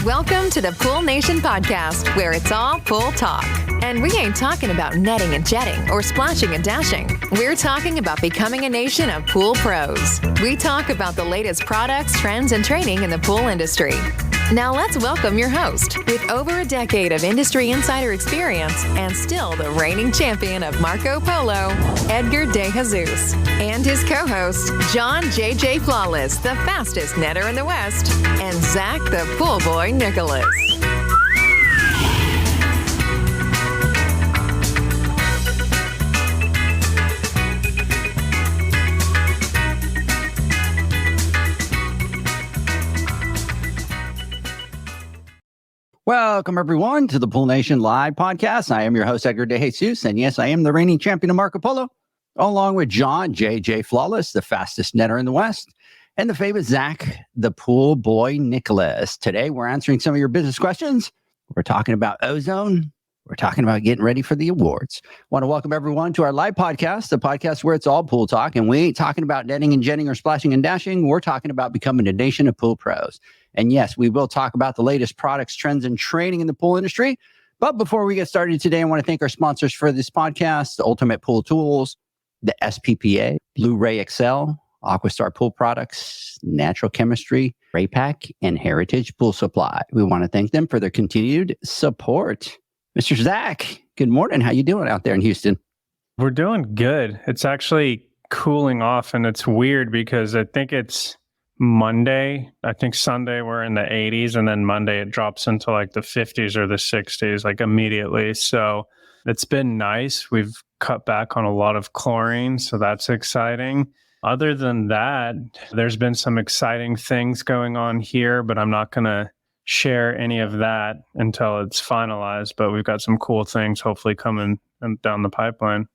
Welcome to the Pool Nation podcast, where it's all pool talk. And we ain't talking about netting and jetting or splashing and dashing. We're talking about becoming a nation of pool pros. We talk about the latest products, trends, and training in the pool industry. Now let's welcome your host, with over a decade of industry insider experience and still the reigning champion of Marco Polo, Edgar De Jesus, and his co-host, John J.J. Flawless, the fastest netter in the West, and Zach the Pool Boy Nicholas. Welcome, everyone, to the Pool Nation Live podcast. I am your host, Edgar De Jesus, and yes, I am the reigning champion of Marco Polo, along with John J.J. Flawless, the fastest netter in the West, and the famous Zach, the Pool Boy Nicholas. Today, we're answering some of your business questions. We're talking about Ozone. We're talking about getting ready for the awards. Want to welcome everyone to our live podcast, the podcast where it's all pool talk, and we ain't talking about netting and jetting or splashing and dashing. We're talking about becoming a nation of pool pros. And yes, we will talk about the latest products, trends, and training in the pool industry. But before we get started today, I want to thank our sponsors for this podcast, the Ultimate Pool Tools, the SPPA, Blueray XL, Aqua Pool Products, Natural Chemistry, Raypak, and Heritage Pool Supply. We want to thank them for their continued support. Mr. Zach, good morning. How you doing out there in Houston? We're doing good. It's actually cooling off, and it's weird because I think it's Monday. I think Sunday we're in the 80s, and then Monday it drops into like the 50s or the 60s like immediately. So it's been nice. We've cut back on a lot of chlorine, so that's exciting. Other than that, there's been some exciting things going on here, but I'm not going to share any of that until it's finalized. But we've got some cool things hopefully coming down the pipeline.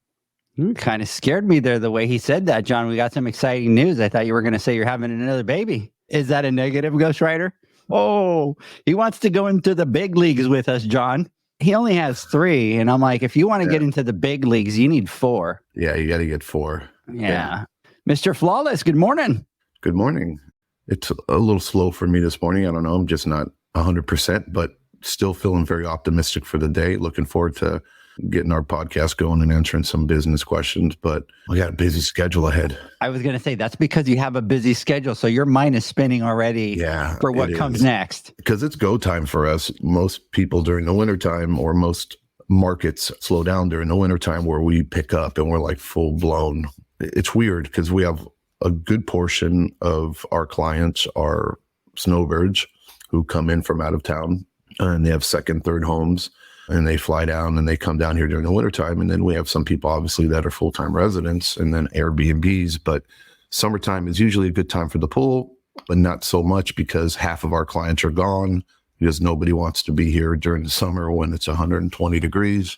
You kind of scared me there the way he said that, John. We got some exciting news. I thought you were going to say you're having another baby. Is that a negative, Ghost Rider? Oh, he wants to go into the big leagues with us, John. He only has 3. And I'm like, if you want to get into the big leagues, you need 4. Yeah, you got to get 4. Yeah. Mr. Flawless, good morning. Good morning. It's a little slow for me this morning. I don't know. I'm just not 100%, but still feeling very optimistic for the day. Looking forward to getting our podcast going and answering some business questions, but we got a busy schedule ahead. I was going to say that's because you have a busy schedule, so your mind is spinning already for what comes next. Because it's go time for us. Most people during the wintertime, or most markets slow down during the wintertime, where we pick up and we're like full blown. It's weird because we have a good portion of our clients are snowbirds who come in from out of town, and they have second, third homes. And they fly down and they come down here during the wintertime. And then we have some people, obviously, that are full-time residents and then Airbnbs. But summertime is usually a good time for the pool, but not so much because half of our clients are gone because nobody wants to be here during the summer when it's 120 degrees.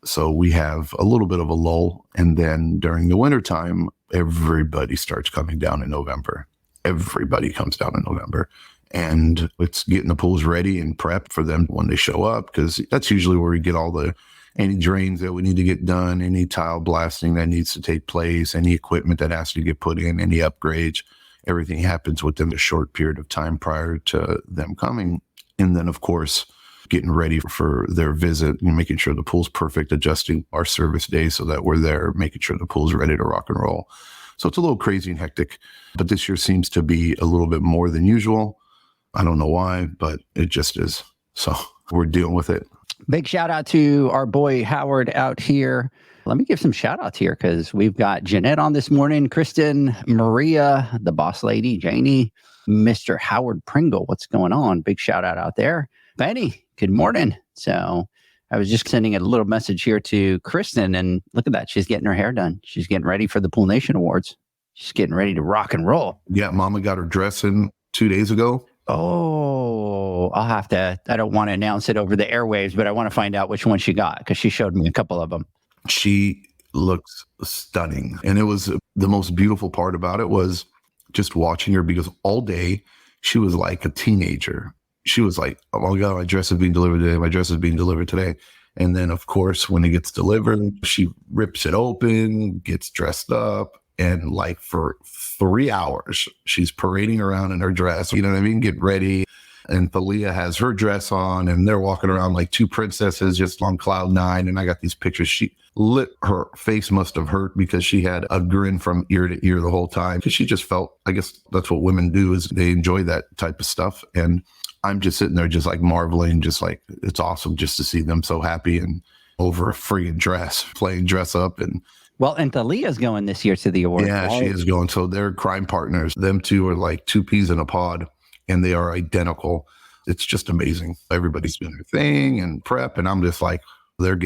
So we have a little bit of a lull. And then during the wintertime, everybody starts coming down in November. Everybody comes down in November. And it's getting the pools ready and prepped for them when they show up, because that's usually where we get all any drains that we need to get done, any tile blasting that needs to take place, any equipment that has to get put in, any upgrades. Everything happens within a short period of time prior to them coming. And then, of course, getting ready for their visit and making sure the pool's perfect, adjusting our service days so that we're there, making sure the pool's ready to rock and roll. So it's a little crazy and hectic, but this year seems to be a little bit more than usual. I don't know why, but it just is. So we're dealing with it. Big shout out to our boy Howard out here. Let me give some shout outs here because we've got Jeanette on this morning, Kristen, Maria, the boss lady, Janie, Mr. Howard Pringle. What's going on? Big shout out there. Benny, good morning. So I was just sending a little message here to Kristen, and look at that. She's getting her hair done. She's getting ready for the Pool Nation Awards. She's getting ready to rock and roll. Yeah, Mama got her dress in 2 days ago. Oh, I don't want to announce it over the airwaves, but I want to find out which one she got because she showed me a couple of them. She looks stunning. And it was the most beautiful part about it was just watching her, because all day she was like a teenager. She was like, oh my God, my dress is being delivered today. My dress is being delivered today. And then, of course, when it gets delivered, she rips it open, gets dressed up, and like for 3 hours, she's parading around in her dress. You know what I mean? Get ready. And Thalia has her dress on, and they're walking around like two princesses just on cloud nine. And I got these pictures. She lit, her face must have hurt because she had a grin from ear to ear the whole time. Because she just felt, I guess that's what women do, is they enjoy that type of stuff. And I'm just sitting there just like marveling, just like, it's awesome just to see them so happy and over a friggin' dress, playing dress up. And Well, and Thalia's going this year to the awards. yeah, right? she is going. So they're crime partners. Them two are like two peas in a pod, and they are identical. It's just amazing. Everybody's doing their thing and prep. And I'm just like, they're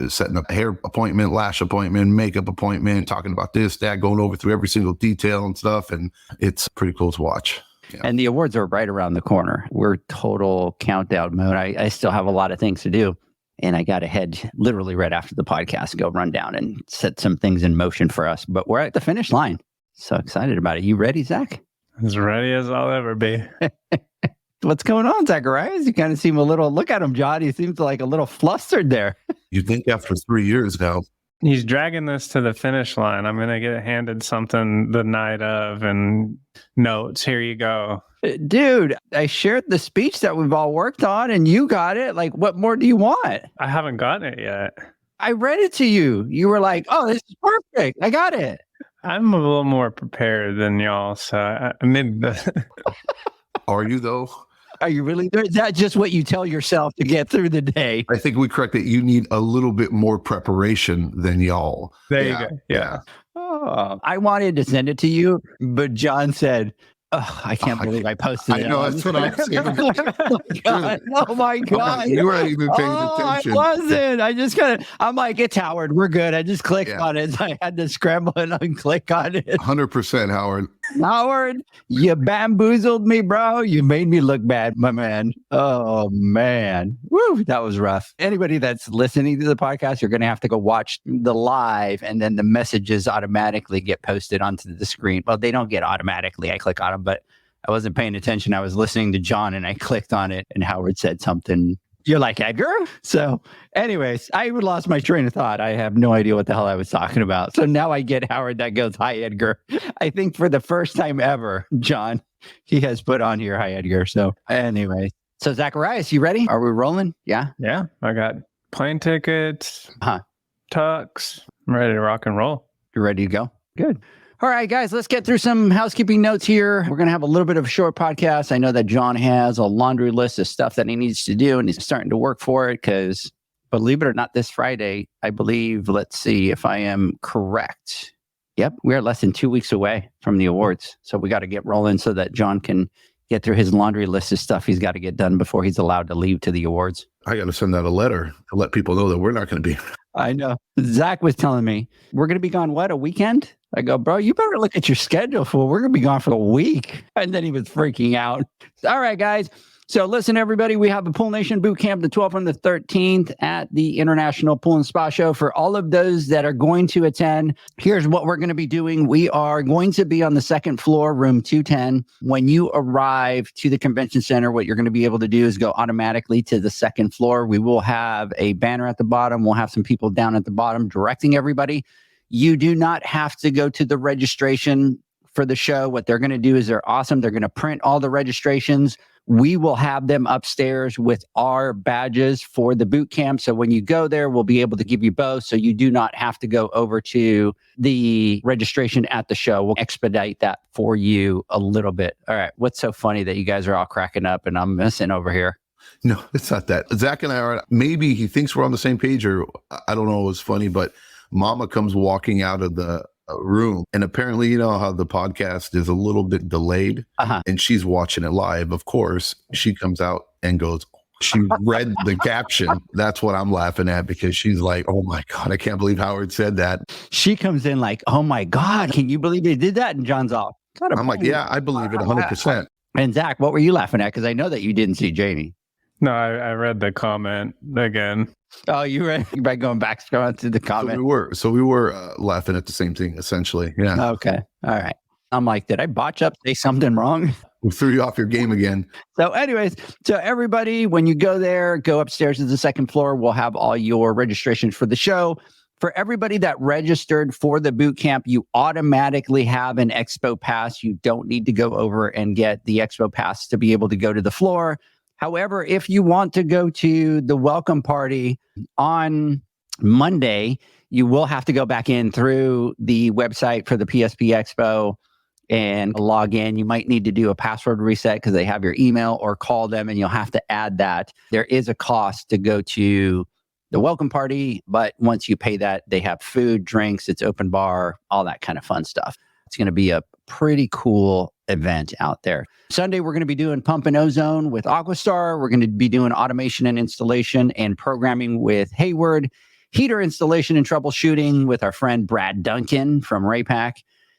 setting up a hair appointment, lash appointment, makeup appointment, talking about this, that, going over through every single detail and stuff. And it's pretty cool to watch. Yeah. And the awards are right around the corner. We're total countdown mode. I still have a lot of things to do. And I got to head literally right after the podcast, go run down and set some things in motion for us. But we're at the finish line. So excited about it. You ready, Zach? As ready as I'll ever be. What's going on, Zacharias? You kind of seem a little, look at him, John. He seems like a little flustered there. You think after 3 years now, He's dragging this to the finish line. I'm going to get handed something the night of and notes. Here you go. Dude, I shared the speech that we've all worked on and you got it. Like, what more do you want? I haven't gotten it yet. I read it to you. You were like, oh, this is perfect. I got it. I'm a little more prepared than y'all. So I mean, are you though? Are you really? Is that just what you tell yourself to get through the day? I think we correct that you need a little bit more preparation than y'all. there you go. Yeah. Oh, I wanted to send it to you, but John said, oh, I can't believe I posted it. I know, that's what I'm saying. Oh my God. You weren't even paying attention. I wasn't. I just kind of, I'm like, it's Howard. We're good. I just clicked Yeah. on it. So I had to scramble and unclick on it. 100%, Howard. Howard, you bamboozled me, bro. You made me look bad, my man. Oh, man. Woo, that was rough. Anybody that's listening to the podcast, you're going to have to go watch the live, and then the messages automatically get posted onto the screen. Well, they don't get automatically. I click on them, but I wasn't paying attention. I was listening to John, and I clicked on it, and Howard said something. You're like, Edgar? So anyways, I lost my train of thought. I have no idea what the hell I was talking about. So now I get Howard that goes, hi, Edgar. I think for the first time ever, John, he has put on here, hi, Edgar. So anyway, so Zacharias, you ready? Are we rolling? Yeah. Yeah. I got plane tickets, Uh-huh. tux. I'm ready to rock and roll. You ready to go? Good. All right, guys, let's get through some housekeeping notes here. We're going to have a little bit of a short podcast. I know that John has a laundry list of stuff that he needs to do, and he's starting to work for it because, believe it or not, this Friday, I believe, let's see if I am correct. Yep, we're less than 2 weeks away from the awards. So we got to get rolling so that John can get through his laundry list of stuff he's got to get done before he's allowed to leave to the awards. I got to send out a letter to let people know that we're not going to be. I know. Zach was telling me, we're going to be gone, what, a weekend? I go, bro, you better look at your schedule, fool. We're going to be gone for a week. And then he was freaking out. All right, guys. So listen, everybody, we have the Pool Nation Boot Camp the 12th and the 13th at the International Pool and Spa Show. For all of those that are going to attend, here's what we're going to be doing. We are going to be on the second floor, room 210. When you arrive to the convention center, what you're going to be able to do is go automatically to the second floor. We will have a banner at the bottom. We'll have some people down at the bottom directing everybody. You do not have to go to the registration for the show. What they're going to do is they're awesome. They're going to print all the registrations. We will have them upstairs with our badges for the boot camp. So when you go there, we'll be able to give you both. So you do not have to go over to the registration at the show. We'll expedite that for you a little bit. All right. What's so funny that you guys are all cracking up and I'm missing over here? No, it's not that. Zach and I are, maybe he thinks we're on the same page, or I don't know. It was funny, but Mama comes walking out of the room, and apparently, you know how the podcast is a little bit delayed, and she's watching it live. Of course, she comes out and goes, she read the caption. That's what I'm laughing at, because she's like, oh my God, I can't believe Howard said that. She comes in like, oh my God, can you believe they did that? And John's off. I'm like, yeah, I believe it 100%. And Zach, what were you laughing at? Because I know that you didn't see Jamie. No, I read the comment again. Oh, you read by going back to the comment. So we were laughing at the same thing, essentially. Yeah. Okay. All right. I'm like, did I botch up, say something wrong? We threw you off your game again. So anyways, so everybody, when you go there, go upstairs to the second floor. We'll have all your registrations for the show. For everybody that registered for the boot camp, you automatically have an Expo Pass. You don't need to go over and get the Expo Pass to be able to go to the floor. However, if you want to go to the welcome party on Monday, you will have to go back in through the website for the PSP Expo and log in. You might need to do a password reset because they have your email, or call them and you'll have to add that. There is a cost to go to the welcome party, but once you pay that, they have food, drinks, it's open bar, all that kind of fun stuff. It's going to be a pretty cool event out there. Sunday, we're going to be doing Pump and Ozone with Aquastar. We're going to be doing automation and installation and programming with Hayward, heater installation and troubleshooting with our friend Brad Duncan from Raypak,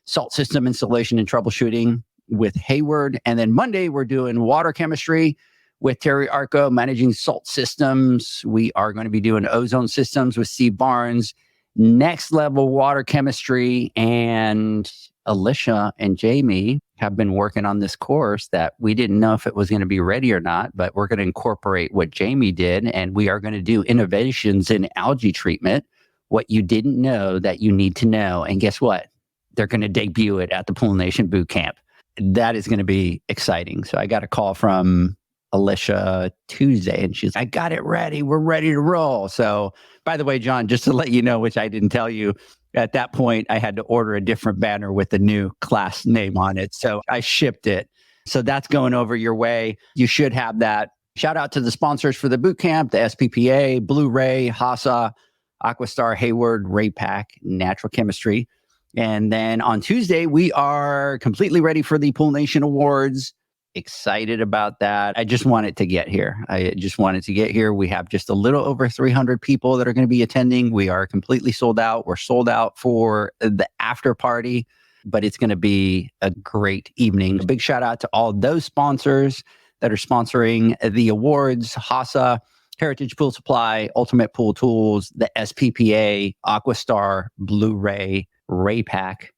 salt system installation and troubleshooting with Hayward. And then Monday, we're doing water chemistry with Terry Arco, managing salt systems. We are going to be doing ozone systems with Steve Barnes, next level water chemistry. And Alicia and Jamie have been working on this course that we didn't know if it was going to be ready or not, but we're going to incorporate what Jamie did. And we are going to do innovations in algae treatment, what you didn't know that you need to know. And guess what? They're going to debut it at the Pool Nation Boot Camp. That is going to be exciting. So I got a call from Alicia Tuesday, and she's, I got it ready. We're ready to roll. So, by the way, John, just to let you know, which I didn't tell you, at that point, I had to order a different banner with the new class name on it. So I shipped it. So that's going over your way. You should have that. Shout out to the sponsors for the boot camp, the SPPA, Blueray, HASA, Aquastar, Hayward, Raypak, Natural Chemistry. And then on Tuesday, we are completely ready for the Pool Nation Awards. Excited about that. I just want it to get here. We have just a little over 300 people that are going to be attending. We are completely sold out. We're sold out for the after party, but it's going to be a great evening. A big shout out to all those sponsors that are sponsoring the awards: HASA, Heritage Pool Supply, Ultimate Pool Tools, the SPPA, Aquastar, Blueray, Raypak,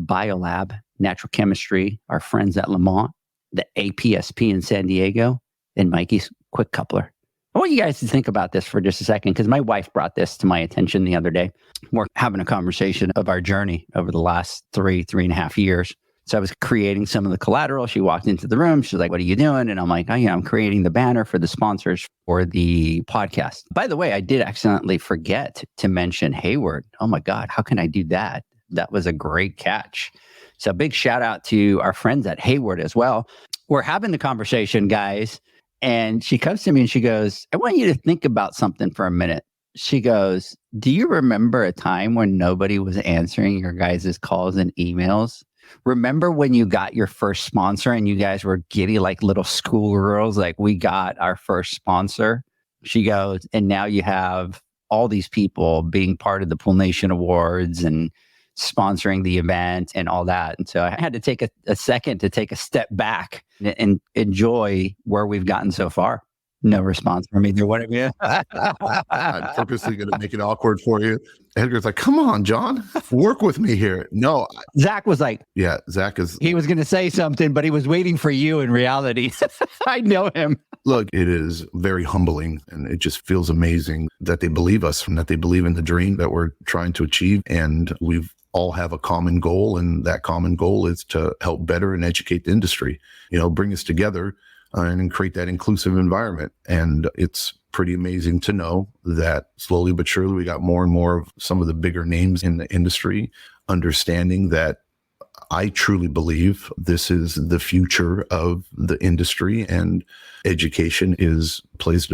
Biolab, Natural Chemistry, our friends at Lamont, the APSP in San Diego, and Mikey's Quick Coupler. I want you guys to think about this for just a second, because my wife brought this to my attention the other day. We're having a conversation of our journey over the last three and a half years. So I was creating some of the collateral. She walked into the room. She's like, what are you doing? And I'm like, oh, yeah, I'm creating the banner for the sponsors for the podcast. By the way, I did accidentally forget to mention Hayward. Oh my God, how can I do that? That was a great catch. So big shout out to our friends at Hayward as well. We're having the conversation, guys. And she comes to me and she goes, I want you to think about something for a minute. She goes, do you remember a time when nobody was answering your guys' calls and emails? Remember when you got your first sponsor and you guys were giddy like little schoolgirls, like we got our first sponsor? She goes, and now you have all these people being part of the Pool Nation Awards and sponsoring the event and all that. And so I had to take a second to take a step back and enjoy where we've gotten so far. No response from either one of you. I'm purposely going to make it awkward for you. Edgar's like, come on, John, work with me here. No. Zach was like, yeah, Zach is. He was going to say something, but he was waiting for you in reality. I know him. Look, it is very humbling, and it just feels amazing that they believe us and that they believe in the dream that we're trying to achieve. And we've all have a common goal, and that common goal is to help better and educate the industry, bring us together and create that inclusive environment. And it's pretty amazing to know that slowly but surely we got more and more of some of the bigger names in the industry understanding that I truly believe this is the future of the industry, and education plays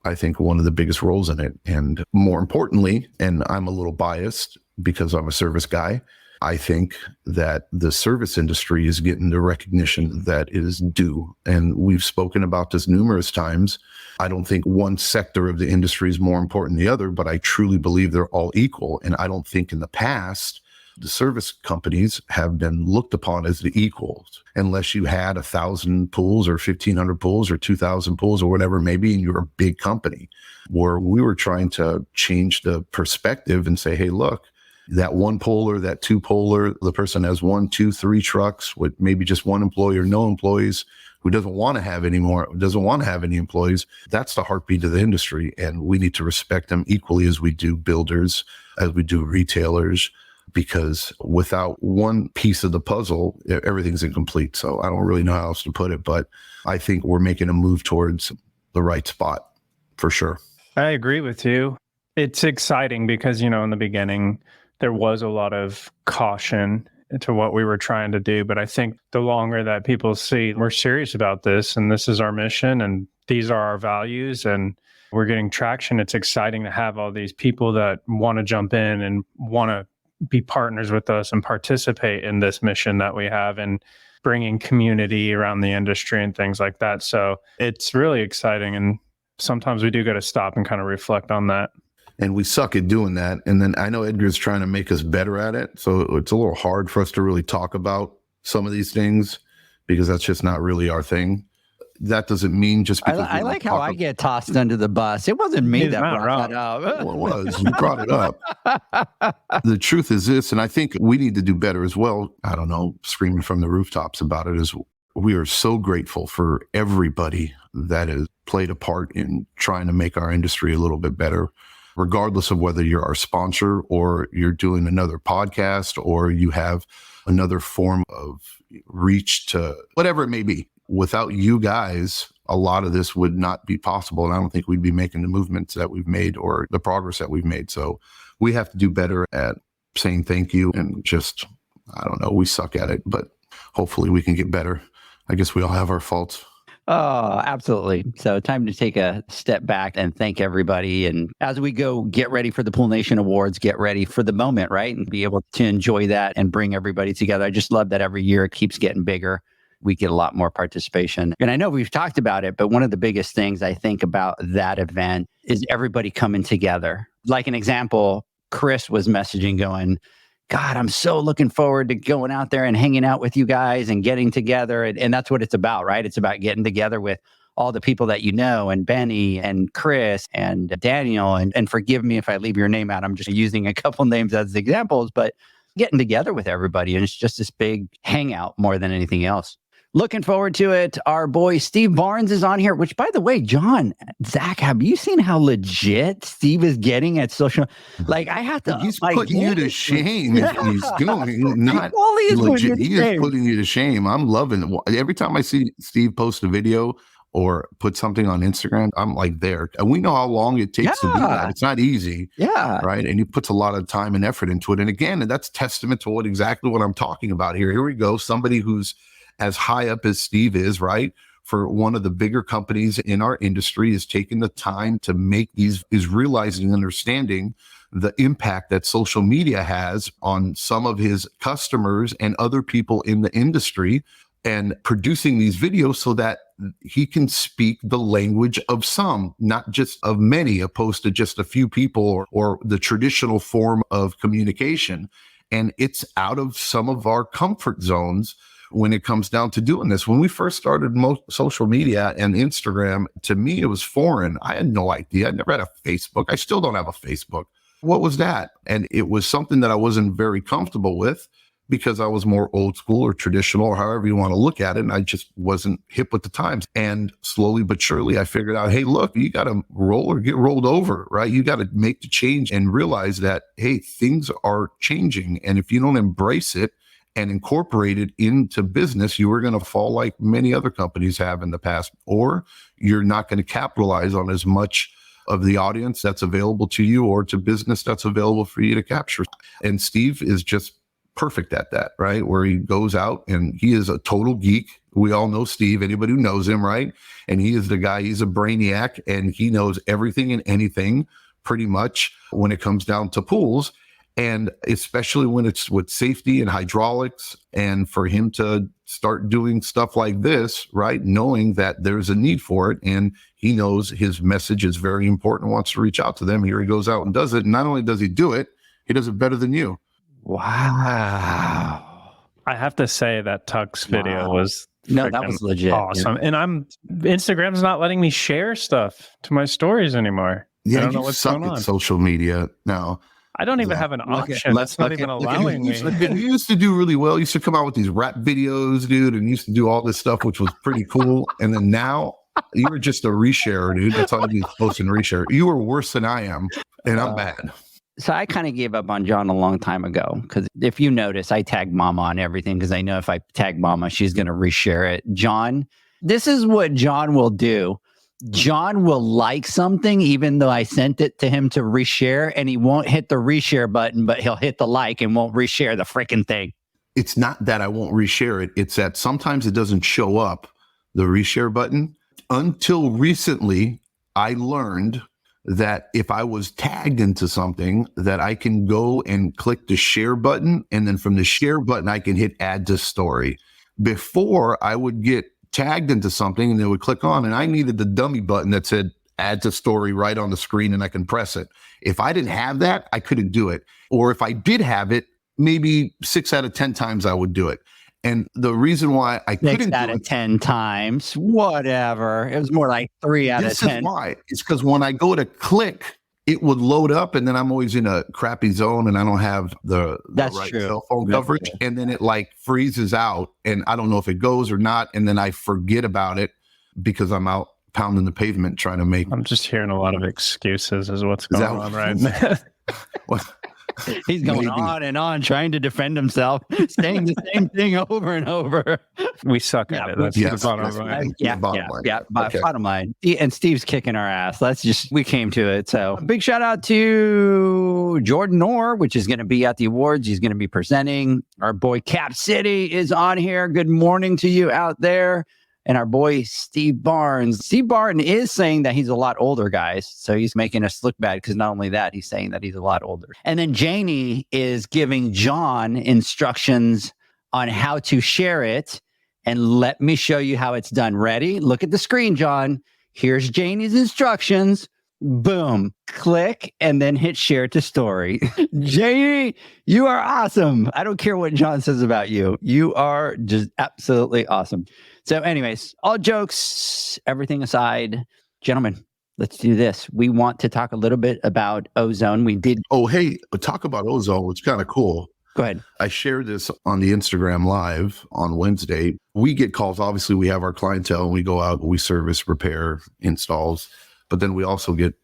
I think one of the biggest roles in it. And more importantly, and I'm a little biased because I'm a service guy, I think that the service industry is getting the recognition that it is due. And we've spoken about this numerous times. I don't think one sector of the industry is more important than the other, but I truly believe they're all equal. And I don't think in the past, the service companies have been looked upon as the equals, unless you had 1,000 pools or 1,500 pools or 2,000 pools or whatever it may be, and you're a big company. Where we were trying to change the perspective and say, hey, look, that one poler, that two poler, the person has 1, 2, 3 trucks with maybe just one employee or no employees. who doesn't want to have any employees. That's the heartbeat of the industry. And we need to respect them equally as we do builders, as we do retailers, because without one piece of the puzzle, everything's incomplete. So I don't really know how else to put it, but I think we're making a move towards the right spot for sure. I agree with you. It's exciting because, in the beginning, there was a lot of caution into what we were trying to do. But I think the longer that people see we're serious about this and this is our mission and these are our values and we're getting traction, it's exciting to have all these people that want to jump in and want to be partners with us and participate in this mission that we have and bringing community around the industry and things like that. So it's really exciting. And sometimes we do got to stop and kind of reflect on that. And we suck at doing that. And then I know Edgar's trying to make us better at it. So it's a little hard for us to really talk about some of these things because that's just not really our thing. That doesn't mean just because I like how I get tossed under the bus. It wasn't me that brought that up. Well, it was. You brought it up. The truth is this, and I think we need to do better as well. I don't know, screaming from the rooftops about it, is we are so grateful for everybody that has played a part in trying to make our industry a little bit better, regardless of whether you're our sponsor or you're doing another podcast or you have another form of reach to whatever it may be. Without you guys, a lot of this would not be possible. And I don't think we'd be making the movements that we've made or the progress that we've made. So we have to do better at saying thank you and just, I don't know, we suck at it, but hopefully we can get better. I guess we all have our faults. Oh, absolutely. So time to take a step back and thank everybody. And as we go, get ready for the Pool Nation Awards, get ready for the moment, right? And be able to enjoy that and bring everybody together. I just love that every year it keeps getting bigger. We get a lot more participation. And I know we've talked about it, but one of the biggest things I think about that event is everybody coming together. Like an example, Chris was messaging going, God, I'm so looking forward to going out there and hanging out with you guys and getting together. And that's what it's about, right? It's about getting together with all the people that you know, and Benny and Chris and Daniel. And forgive me if I leave your name out. I'm just using a couple names as examples, but getting together with everybody. And it's just this big hangout more than anything else. Looking forward to it. Our boy Steve Barnes is on here, which, by the way, John, Zach, have you seen how legit Steve is getting at social? Like, I have to. He's putting you to shame if he's doing not legit. He is putting you to shame. I'm loving it. Every time I see Steve post a video or put something on Instagram, I'm like there. And we know how long it takes to do that. It's not easy. Yeah. Right. And he puts a lot of time and effort into it. And again, that's testament to exactly what I'm talking about here. Here we go. Somebody who's as high up as Steve is, right, for one of the bigger companies in our industry, is taking the time to make these, is realizing and understanding the impact that social media has on some of his customers and other people in the industry, and producing these videos so that he can speak the language of some, not just of many, opposed to just a few people or the traditional form of communication. And it's out of some of our comfort zones when it comes down to doing this. When we first started social media and Instagram, to me, it was foreign. I had no idea. I never had a Facebook. I still don't have a Facebook. What was that? And it was something that I wasn't very comfortable with because I was more old school or traditional or however you want to look at it. And I just wasn't hip with the times. And slowly but surely, I figured out, hey, look, you got to roll or get rolled over, right? You got to make the change and realize that, hey, things are changing. And if you don't embrace it and incorporate it into business, you are going to fall like many other companies have in the past, or you're not going to capitalize on as much of the audience that's available to you or to business that's available for you to capture. And Steve is just perfect at that, right? Where he goes out and he is a total geek. We all know Steve, anybody who knows him, right? And he is the guy, he's a brainiac, and he knows everything and anything pretty much when it comes down to pools. And especially when it's with safety and hydraulics, and for him to start doing stuff like this, right? Knowing that there's a need for it, and he knows his message is very important, wants to reach out to them. Here he goes out and does it. And not only does he do it, he does it better than you. Wow. I have to say that Tux video was that was legit. Awesome. Yeah. And Instagram's not letting me share stuff to my stories anymore. Yeah, I don't know what's going on. Social media now. I don't even have an option. That's not even allowing me. You used to do really well. You used to come out with these rap videos, dude, and you used to do all this stuff, which was pretty cool. And then now you were just a resharer, dude. That's all you do is post and reshare. You were worse than I am, and I'm bad. So I kind of gave up on John a long time ago because if you notice, I tag Mama on everything because I know if I tag Mama, she's going to reshare it. John, this is what John will do. John will like something even though I sent it to him to reshare, and he won't hit the reshare button, but he'll hit the like and won't reshare the freaking thing. It's not that I won't reshare it. It's that sometimes it doesn't show up, the reshare button. Until recently, I learned that if I was tagged into something, that I can go and click the share button, and then from the share button, I can hit add to story. Before, I would get tagged into something and they would click on, and I needed the dummy button that said add to story right on the screen and I can press it. If I didn't have that, I couldn't do it. Or if I did have it, maybe 6 out of 10 times I would do it. And the reason why I couldn't 6 out of 10 times, whatever. It was more like 3 out of 10. This is why. It's because when I go to click, it would load up, and then I'm always in a crappy zone and I don't have the right cell phone coverage. And then it like freezes out and I don't know if it goes or not. And then I forget about it because I'm out pounding the pavement trying to make. I'm just hearing a lot of excuses is what's going on right now. He's going on and on trying to defend himself, saying the same thing over and over. We suck at it. That's the bottom line. Bottom line. And Steve's kicking our ass. We came to it. So big shout out to Jordan Orr, which is going to be at the awards. He's going to be presenting. Our boy Cap City is on here. Good morning to you out there. And our boy, Steve Barnes. Steve Barnes is saying that he's a lot older, guys. So he's making us look bad because not only that, he's saying that he's a lot older. And then Janie is giving John instructions on how to share it. And let me show you how it's done. Ready? Look at the screen, John. Here's Janie's instructions. Boom. Click and then hit share to story. Janie, you are awesome. I don't care what John says about you. You are just absolutely awesome. So anyways, all jokes, everything aside, gentlemen, let's do this. We want to talk a little bit about Ozone. We did. Oh, hey, talk about Ozone. It's kind of cool. Go ahead. I shared this on the Instagram Live on Wednesday. We get calls. Obviously, we have our clientele and we go out, we service, repair, installs. But then we also get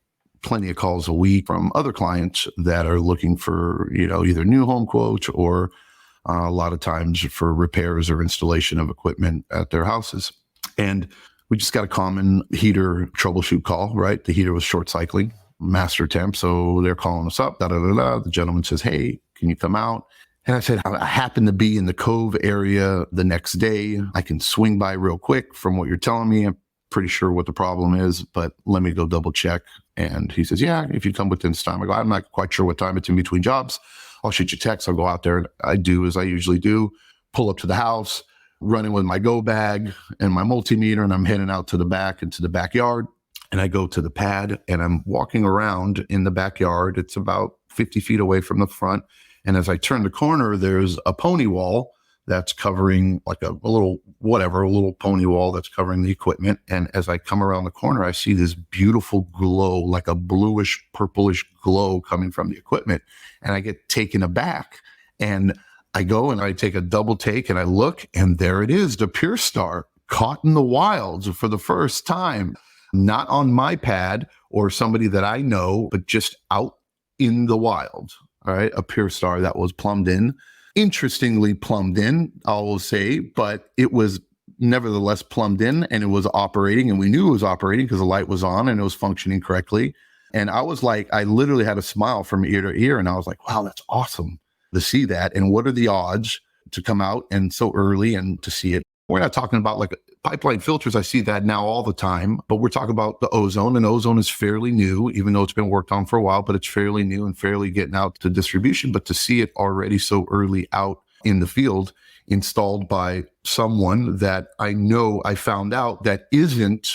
plenty of calls a week from other clients that are looking for, either new home quotes or a lot of times for repairs or installation of equipment at their houses. And we just got a common heater troubleshoot call, right? The heater was short cycling, master temp. So they're calling us up, The gentleman says, hey, can you come out? And I said, I happen to be in the Cove area the next day. I can swing by real quick from what you're telling me. I'm pretty sure what the problem is, but let me go double check. And he says, yeah, if you come within this time. I go, I'm not quite sure what time it's in between jobs. I'll shoot you a text. I'll go out there. And I do as I usually do, pull up to the house, run in with my go bag and my multimeter, and I'm heading out to the back into the backyard. And I go to the pad and I'm walking around in the backyard. It's about 50 feet away from the front. And as I turn the corner, there's a pony wall that's covering like a little pony wall that's covering the equipment. And as I come around the corner, I see this beautiful glow, like a bluish, purplish glow coming from the equipment. And I get taken aback. And I go and I take a double take and I look, and there it is, the Pure Star caught in the wilds for the first time, not on my pad or somebody that I know, but just out in the wild. All right. A Pure Star that was plumbed in. Interestingly plumbed in, I will say, but it was nevertheless plumbed in and it was operating, and we knew it was operating because the light was on and it was functioning correctly. And I was like, I literally had a smile from ear to ear, and I was like, wow, that's awesome to see that. And what are the odds to come out and so early and to see it? We're not talking about like pipeline filters. I see that now all the time, but we're talking about the Ozone, and Ozone is fairly new, even though it's been worked on for a while, but it's fairly new and fairly getting out to distribution. But to see it already so early out in the field, installed by someone that I know, I found out that isn't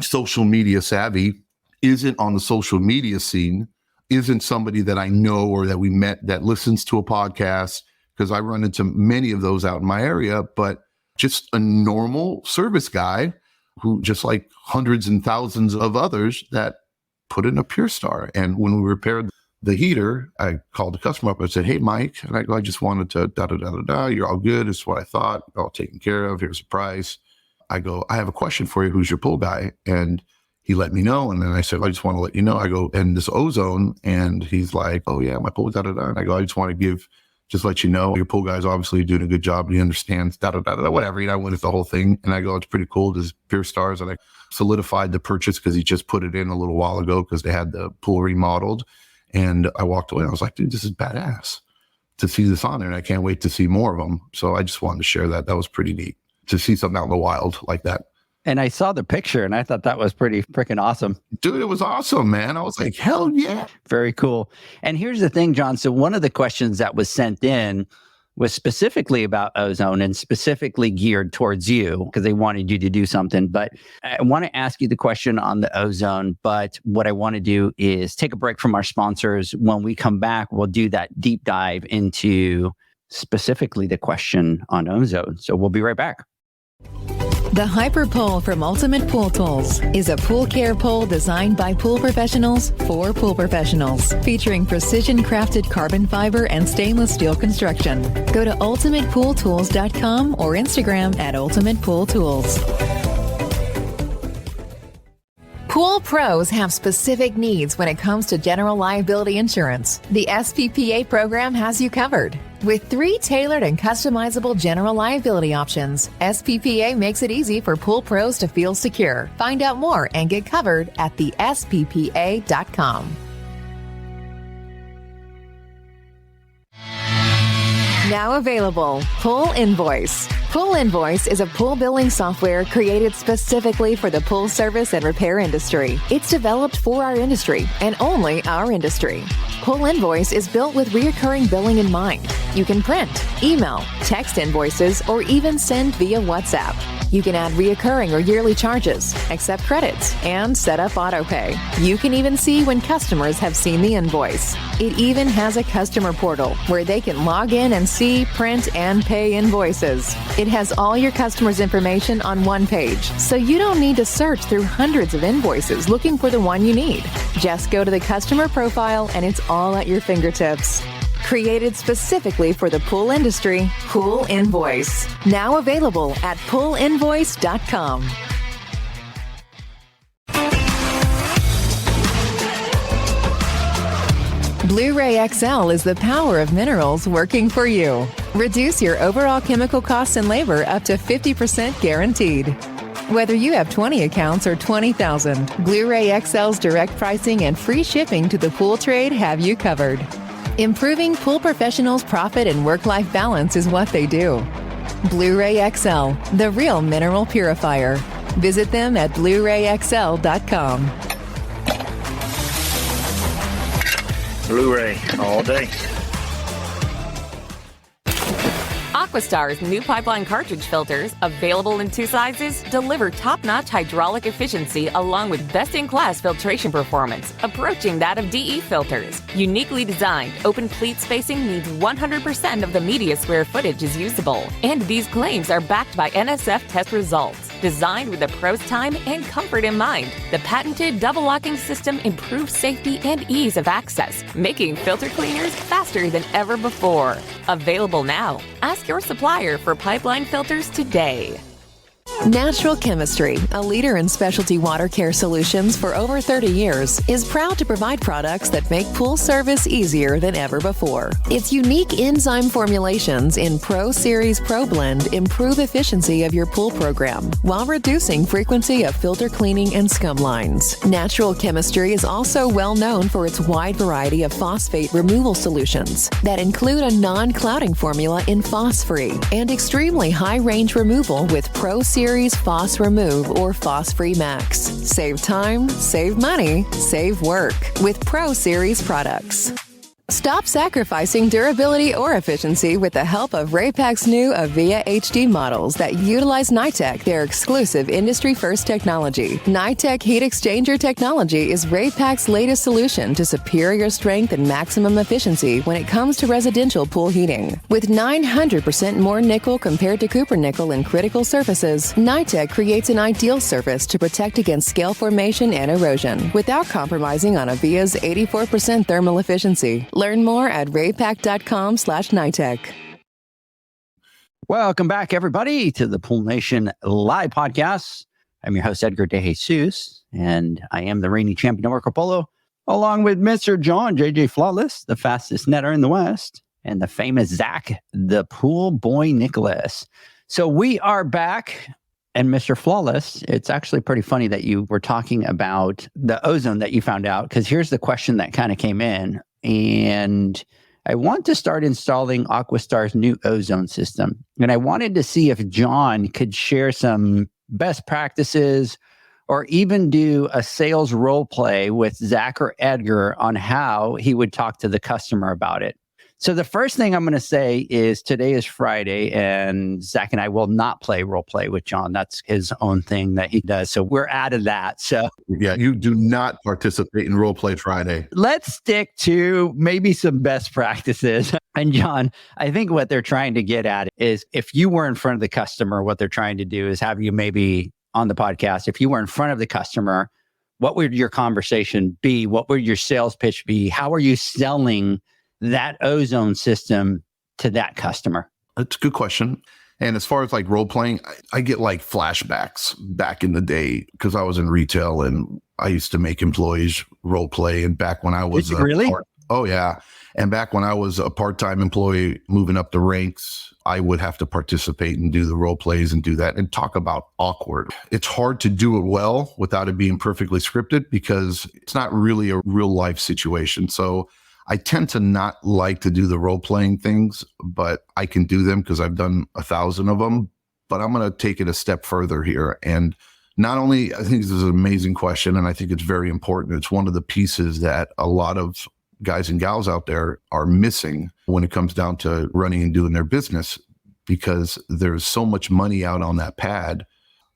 social media savvy, isn't on the social media scene, isn't somebody that I know or that we met that listens to a podcast, because I run into many of those out in my area, but just a normal service guy who, just like hundreds and thousands of others, that put in a Pure Star. And when we repaired the heater, I called the customer up and said, "Hey, Mike," and I go, "I just wanted to da-da-da-da-da. You're all good. This is what I thought. All taken care of. Here's the price." I go, "I have a question for you. Who's your pool guy?" And he let me know. And then I said, "I just want to let you know." I go, "And this Ozone," and he's like, "Oh yeah, my pool, da-da-da." And I go, "I just want to just let you know, your pool guy's obviously doing a good job. He understands, da-da-da-da," whatever. I went with the whole thing. And I go, "It's pretty cool. This Pure Stars." And I solidified the purchase because he just put it in a little while ago because they had the pool remodeled. And I walked away. I was like, "Dude, this is badass to see this on there. And I can't wait to see more of them." So I just wanted to share that. That was pretty neat to see something out in the wild like that. And I saw the picture and I thought that was pretty freaking awesome. Dude, it was awesome, man. I was like, hell yeah. Very cool. And here's the thing, John. So one of the questions that was sent in was specifically about Ozone and specifically geared towards you because they wanted you to do something. But I want to ask you the question on the Ozone. But what I want to do is take a break from our sponsors. When we come back, we'll do that deep dive into specifically the question on Ozone. So we'll be right back. The Hyper Pole from Ultimate Pool Tools is a pool care pole designed by pool professionals for pool professionals, featuring precision-crafted carbon fiber and stainless steel construction. Go to ultimatepooltools.com or Instagram at Ultimate Pool Tools. Pool pros have specific needs when it comes to general liability insurance. The SPPA program has you covered. With 3 tailored and customizable general liability options, SPPA makes it easy for pool pros to feel secure. Find out more and get covered at thesppa.com. Now available, Pool Invoice. Pool Invoice is a pool billing software created specifically for the pool service and repair industry. It's developed for our industry and only our industry. Pool Invoice is built with recurring billing in mind. You can print, email, text invoices, or even send via WhatsApp. You can add reoccurring or yearly charges, accept credits, and set up autopay. You can even see when customers have seen the invoice. It even has a customer portal where they can log in and see, print, and pay invoices. It has all your customers' information on one page, so you don't need to search through hundreds of invoices looking for the one you need. Just go to the customer profile and it's all at your fingertips. Created specifically for the pool industry, Pool Invoice. Now available at poolinvoice.com. Blueray XL is the power of minerals working for you. Reduce your overall chemical costs and labor up to 50% guaranteed. Whether you have 20 accounts or 20,000, Blueray XL's direct pricing and free shipping to the pool trade have you covered. Improving pool professionals' profit and work-life balance is what they do. Blueray XL, the real mineral purifier. Visit them at BlueRayXL.com. Blueray all day. Aquastar's new pipeline cartridge filters, available in 2 sizes, deliver top-notch hydraulic efficiency along with best-in-class filtration performance, approaching that of DE filters. Uniquely designed, open pleat spacing means 100% of the media square footage is usable. And these claims are backed by NSF test results. Designed with the pro's time and comfort in mind, the patented double-locking system improves safety and ease of access, making filter cleaners faster than ever before. Available now. Ask your supplier for pipeline filters today. Natural Chemistry, a leader in specialty water care solutions for over 30 years, is proud to provide products that make pool service easier than ever before. Its unique enzyme formulations in Pro Series Pro Blend improve efficiency of your pool program while reducing frequency of filter cleaning and scum lines. Natural Chemistry is also well known for its wide variety of phosphate removal solutions that include a non-clouding formula in Phos-Free and extremely high-range removal with Pro Series Phos Remove or Phos-Free Max. Save time, save money, save work with Pro Series products. Stop sacrificing durability or efficiency with the help of Raypak's new Avia HD models that utilize NITEC, their exclusive industry-first technology. NITEC heat exchanger technology is Raypak's latest solution to superior strength and maximum efficiency when it comes to residential pool heating. With 900% more nickel compared to copper nickel in critical surfaces, NITEC creates an ideal surface to protect against scale formation and erosion without compromising on Avia's 84% thermal efficiency. Learn more at raypak.com/NITEC. Welcome back, everybody, to the Pool Nation Live Podcast. I'm your host, Edgar De Jesus, and I am the reigning champion of Marco Polo, along with Mr. John JJ Flawless, the fastest netter in the West, and the famous Zach, the Pool Boy Nicholas. So we are back. And Mr. Flawless, it's actually pretty funny that you were talking about the ozone that you found out, because here's the question that kind of came in. And I want to start installing Aquastar's new ozone system. And I wanted to see if John could share some best practices or even do a sales role play with Zach or Edgar on how he would talk to the customer about it. So the first thing I'm going to say is today is Friday, and Zach and I will not play role play with John. That's his own thing that he does. So we're out of that. So Yeah, you do not participate in Role Play Friday. let's stick to maybe some best practices. And John, I think what they're trying to get at is if you were in front of the customer, what they're trying to do is have you maybe on the podcast. If you were in front of the customer, what would your conversation be? What would your sales pitch be? How are you selling that ozone system to that customer? That's a good question. And as far as like role playing, I get like flashbacks back in the day because I was in retail and I used to make employees role play. And back when I was really? Oh yeah. And back when I was a part-time employee moving up the ranks, I would have to participate and do the role plays and do that and talk about awkward. It's hard to do it well without it being perfectly scripted because it's not really a real life situation. So I tend to not like to do the role-playing things, but I can do them because I've done 1,000 of them. But I'm going to take it a step further here. And not only, I think this is an amazing question, and I think it's very important. It's one of the pieces that a lot of guys and gals out there are missing when it comes down to running and doing their business because there's so much money out on that pad.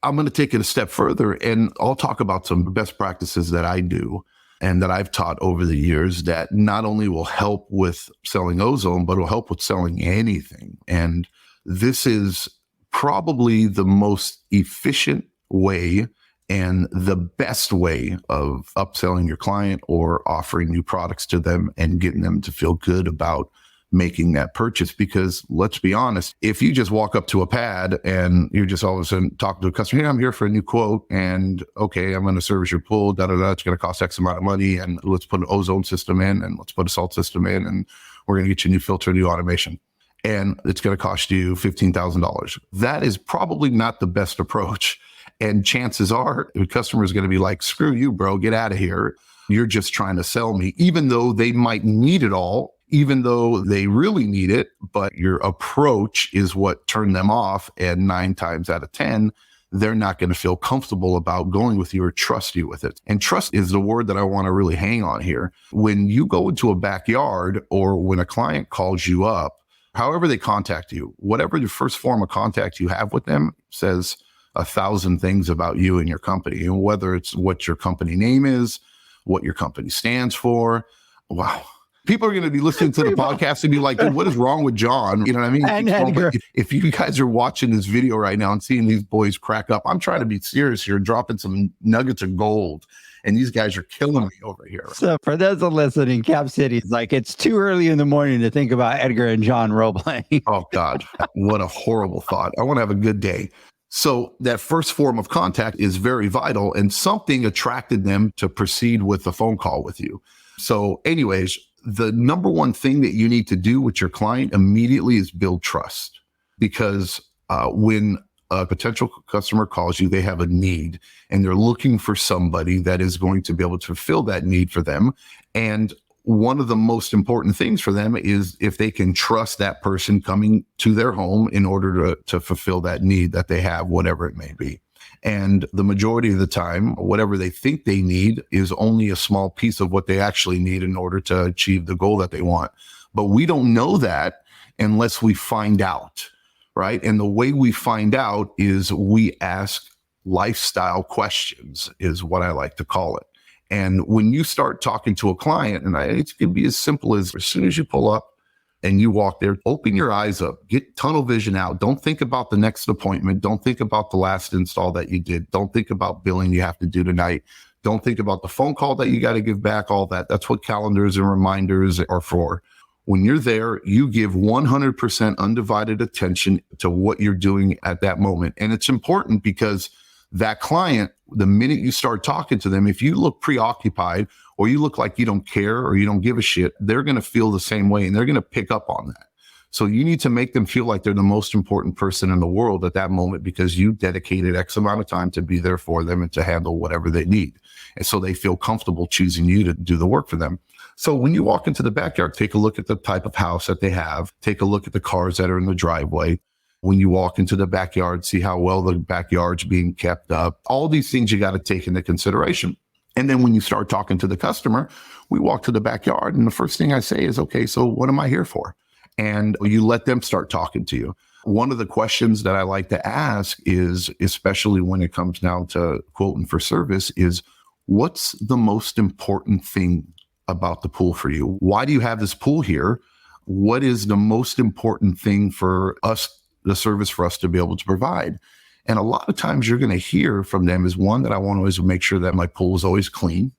I'm going to take it a step further, and I'll talk about some best practices that I do and that I've taught over the years that not only will help with selling ozone, but will help with selling anything. And this is probably the most efficient way and the best way of upselling your client or offering new products to them and getting them to feel good about making that purchase. Because let's be honest, if you just walk up to a pad and you're just all of a sudden talking to a customer, hey, I'm here for a new quote and okay, I'm going to service your pool, it's going to cost X amount of money and let's put an ozone system in and let's put a salt system in and we're going to get you a new filter, new automation. And it's going to cost you $15,000. That is probably not the best approach. And chances are the customer is going to be like, screw you, bro, get out of here. You're just trying to sell me, even though they might need it all, even though they really need it, but your approach is what turned them off. And 9 times out of 10, they're not going to feel comfortable about going with you or trust you with it. And trust is the word that I want to really hang on here. When you go into a backyard or when a client calls you up, however they contact you, whatever the first form of contact you have with them says 1,000 things about you and your company. And whether it's what your company name is, what your company stands for. Wow. People are going to be listening to the podcast and be like, dude, what is wrong with John? You know what I mean? And if you guys are watching this video right now and seeing these boys crack up, I'm trying to be serious here, dropping some nuggets of gold. And these guys are killing me over here. So for those that listen in Cap City, it's like it's too early in the morning to think about Edgar and John role playing. Oh, God. What a horrible thought. I want to have a good day. So that first form of contact is very vital, and something attracted them to proceed with a phone call with you. So anyways, the number one thing that you need to do with your client immediately is build trust, because when a potential customer calls you, they have a need and they're looking for somebody that is going to be able to fulfill that need for them. And one of the most important things for them is if they can trust that person coming to their home in order to fulfill that need that they have, whatever it may be. And the majority of the time, whatever they think they need is only a small piece of what they actually need in order to achieve the goal that they want. But we don't know that unless we find out, right? And the way we find out is we ask lifestyle questions, is what I like to call it. And when you start talking to a client, and it can be as simple as soon as you pull up and you walk there, open your eyes up, get tunnel vision out. Don't think about the next appointment. Don't think about the last install that you did. Don't think about billing you have to do tonight. Don't think about the phone call that you got to give back, all that. That's what calendars and reminders are for. When you're there, you give 100% undivided attention to what you're doing at that moment. And it's important because that client, the minute you start talking to them, if you look preoccupied or you look like you don't care or you don't give a shit, they're going to feel the same way and they're going to pick up on that. So you need to make them feel like they're the most important person in the world at that moment because you dedicated X amount of time to be there for them and to handle whatever they need. And so they feel comfortable choosing you to do the work for them. So when you walk into the backyard, take a look at the type of house that they have. Take a look at the cars that are in the driveway. When you walk into the backyard, see how well the backyard's being kept up. All these things you got to take into consideration. And then when you start talking to the customer, we walk to the backyard and the first thing I say is, okay, so what am I here for? And you let them start talking to you. One of the questions that I like to ask is, especially when it comes down to quoting for service, is what's the most important thing about the pool for you? Why do you have this pool here? What is the most important thing for us, the service for us to be able to provide? And a lot of times you're going to hear from them is one, that I want to always make sure that my pool is always clean.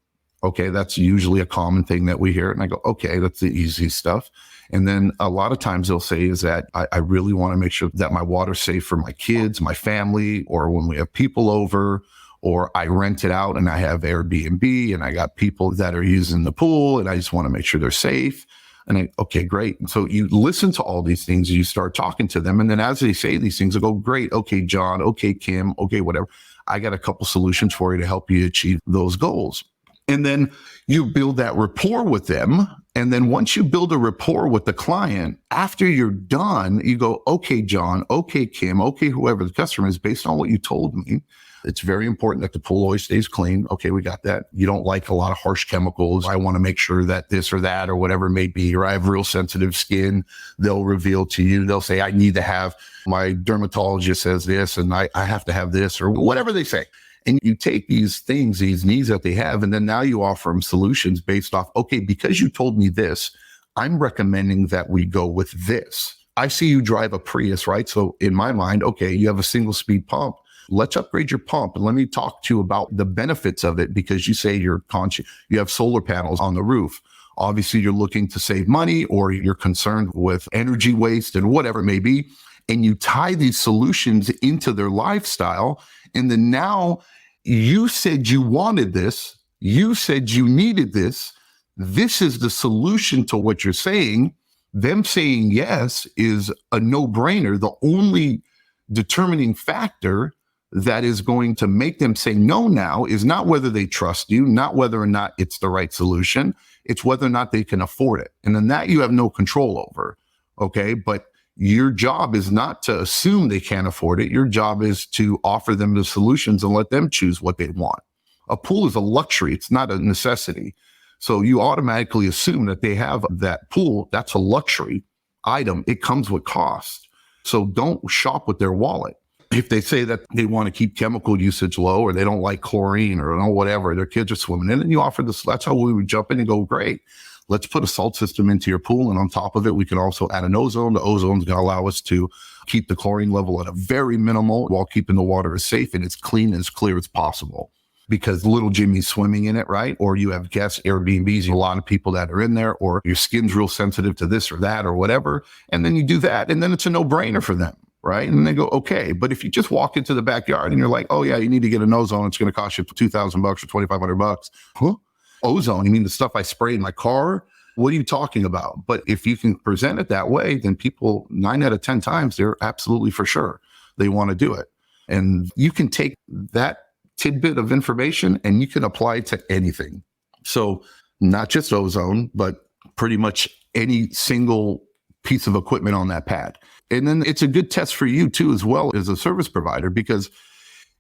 Okay, that's usually a common thing that we hear. And I go, okay, that's the easy stuff. And then a lot of times they'll say is that I really want to make sure that my water's safe for my kids, my family, or when we have people over, or I rent it out and I have Airbnb and I got people that are using the pool and I just want to make sure they're safe. And okay, great. And so you listen to all these things, you start talking to them. And then as they say these things, I go, great. Okay, John. Okay, Kim. Okay, whatever. I got a couple solutions for you to help you achieve those goals. And then you build that rapport with them. And then once you build a rapport with the client, after you're done, you go, okay, John, okay, Kim, okay, whoever the customer is, based on what you told me, it's very important that the pool always stays clean. Okay, we got that. You don't like a lot of harsh chemicals. I want to make sure that this or that or whatever it may be, or I have real sensitive skin. They'll reveal to you. They'll say, I need to have, my dermatologist says this, and I have to have this, or whatever they say. And you take these things, these needs that they have, and then now you offer them solutions based off, okay, because you told me this, I'm recommending that we go with this. I see you drive a Prius, right? So in my mind, okay, you have a single speed pump. Let's upgrade your pump and let me talk to you about the benefits of it, because you say you're conscious, you have solar panels on the roof. Obviously, you're looking to save money or you're concerned with energy waste and whatever it may be. And you tie these solutions into their lifestyle. And then now you said you wanted this. You said you needed this. This is the solution to what you're saying. Them saying yes is a no-brainer. The only determining factor that is going to make them say no now is not whether they trust you, not whether or not it's the right solution. It's whether or not they can afford it. And then that you have no control over. Okay. But your job is not to assume they can't afford it. Your job is to offer them the solutions and let them choose what they want. A pool is a luxury. It's not a necessity. So you automatically assume that they have that pool. That's a luxury item. It comes with cost. So don't shop with their wallet. If they say that they want to keep chemical usage low, or they don't like chlorine, or whatever, their kids are swimming in, and you offer this, that's how we would jump in and go, great. Let's put a salt system into your pool. And on top of it, we can also add an ozone. The ozone is going to allow us to keep the chlorine level at a very minimal while keeping the water as safe and as clean and as clear as possible. Because little Jimmy's swimming in it, right? Or you have guest Airbnbs, a lot of people that are in there, or your skin's real sensitive to this or that or whatever. And then you do that. And then it's a no-brainer for them, right? And they go, okay. But if you just walk into the backyard and you're like, oh yeah, you need to get an ozone. It's going to cost you $2,000 or $2,500. Huh? Ozone? You mean the stuff I spray in my car? What are you talking about? But if you can present it that way, then people 9 out of 10 times, they're absolutely for sure they want to do it. And you can take that tidbit of information and you can apply it to anything. So not just ozone, but pretty much any single piece of equipment on that pad. And then it's a good test for you too, as well as a service provider, because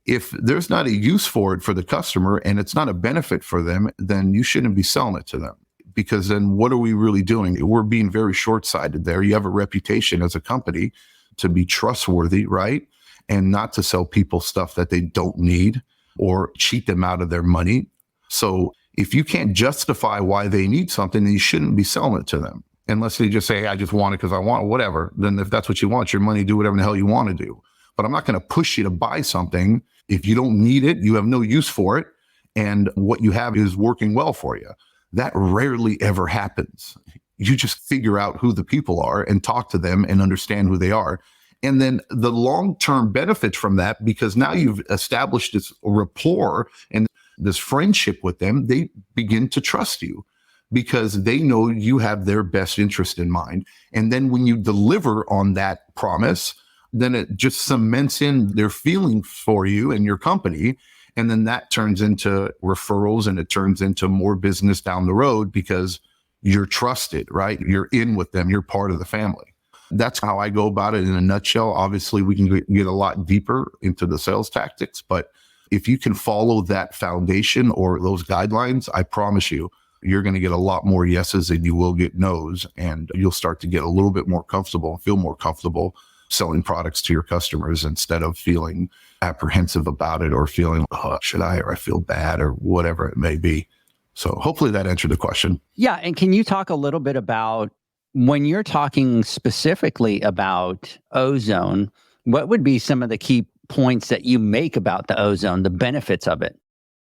If there's not a use for it for the customer and it's not a benefit for them, then you shouldn't be selling it to them. Because then what are we really doing? We're being very short-sighted there. You have a reputation as a company to be trustworthy, right? And not to sell people stuff that they don't need or cheat them out of their money. So if you can't justify why they need something, then you shouldn't be selling it to them. Unless they just say, hey, I just want it because I want it, whatever. Then if that's what you want, your money, do whatever the hell you want to do. But I'm not going to push you to buy something if you don't need it, you have no use for it, and what you have is working well for you. That rarely ever happens. You just figure out who the people are and talk to them and understand who they are. And then the long-term benefits from that, because now you've established this rapport and this friendship with them, they begin to trust you because they know you have their best interest in mind. And then when you deliver on that promise, then it just cements in their feeling for you and your company. And then that turns into referrals and it turns into more business down the road because you're trusted, right? You're in with them. You're part of the family. That's how I go about it in a nutshell. Obviously, we can get a lot deeper into the sales tactics, but if you can follow that foundation or those guidelines, I promise you, you're going to get a lot more yeses than you will get no's. And you'll start to get a little bit more comfortable, feel more comfortable selling products to your customers instead of feeling apprehensive about it or feeling, oh, should I, or I feel bad or whatever it may be. So hopefully that answered the question. Yeah. And can you talk a little bit about when you're talking specifically about ozone, what would be some of the key points that you make about the ozone, the benefits of it?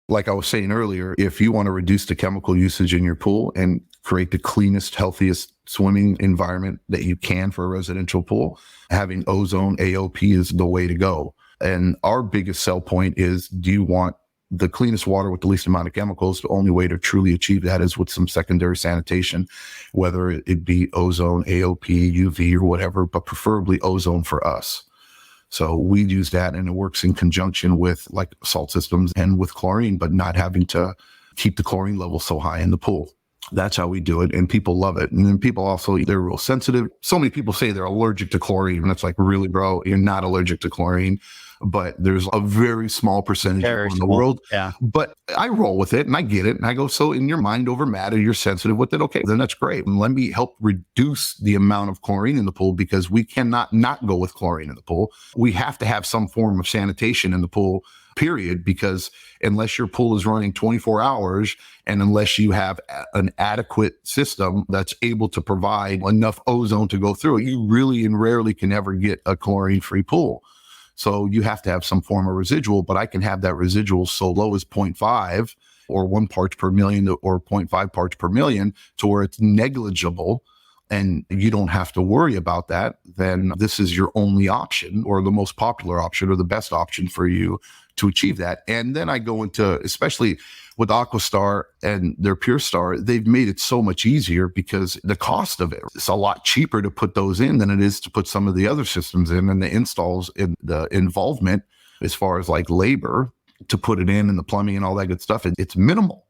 Like I was saying earlier, if you want to reduce the chemical usage in your pool and create the cleanest, healthiest swimming environment that you can for a residential pool, having ozone AOP is the way to go. And our biggest sell point is, do you want the cleanest water with the least amount of chemicals? The only way to truly achieve that is with some secondary sanitation, whether it be ozone, AOP, UV, or whatever, but preferably ozone for us. So we use that, and it works in conjunction with like salt systems and with chlorine, but not having to keep the chlorine level so high in the pool. That's how we do it, and people love it. And then people also, they're real sensitive. So many people say they're allergic to chlorine, and it's like, really, bro, you're not allergic to chlorine. But there's a very small percentage in the world. Yeah. But I roll with it and I get it. And I go, so in your mind over matter, you're sensitive with it. Okay, then that's great. And let me help reduce the amount of chlorine in the pool, because we cannot not go with chlorine in the pool. We have to have some form of sanitation in the pool, period, because unless your pool is running 24 hours and unless you have an adequate system that's able to provide enough ozone to go through it, you really and rarely can ever get a chlorine-free pool. So you have to have some form of residual, but I can have that residual so low as 0.5 or 1 parts per million or 0.5 parts per million to where it's negligible and you don't have to worry about that. Then this is your only option, or the most popular option, or the best option for you to achieve that. And then I go into, especially with AquaStar and their Pure Star, they've made it so much easier because the cost of it, it's a lot cheaper to put those in than it is to put some of the other systems in, and the installs and the involvement as far as like labor to put it in and the plumbing and all that good stuff, it's minimal.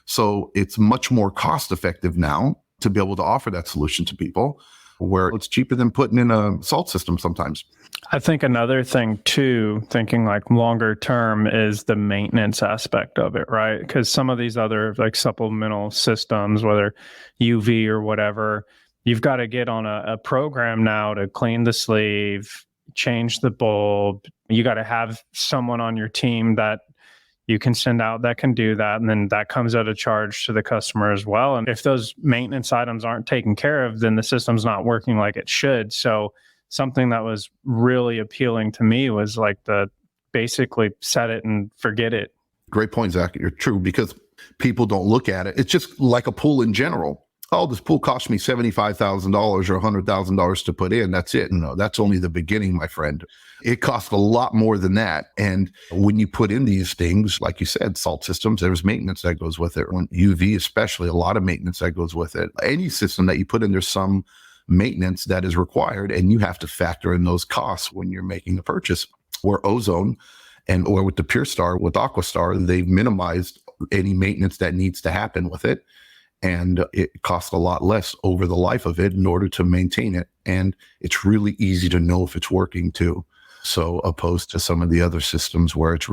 So it's much more cost effective now to be able to offer that solution to people, where it's cheaper than putting in a salt system sometimes. I think another thing too, thinking like longer term, is the maintenance aspect of it, right? Because some of these other like supplemental systems, whether UV or whatever, you've got to get on a program now to clean the sleeve, change the bulb. You got to have someone on your team that you can send out that can do that. And then that comes at a charge to the customer as well. And if those maintenance items aren't taken care of, then the system's not working like it should. So something that was really appealing to me was like the basically set it and forget it. Great point, Zach. You're true, because people don't look at it. It's just like a pool in general. Oh, this pool cost me $75,000 or $100,000 to put in. That's it. No, that's only the beginning, my friend. It costs a lot more than that. And when you put in these things, like you said, salt systems, there's maintenance that goes with it. When UV, especially, a lot of maintenance that goes with it. Any system that you put in, there's some maintenance that is required, and you have to factor in those costs when you're making the purchase. Where Ozone or with the Pure Star, with AquaStar, they've minimized any maintenance that needs to happen with it. And it costs a lot less over the life of it in order to maintain it. And it's really easy to know if it's working too. So opposed to some of the other systems where it's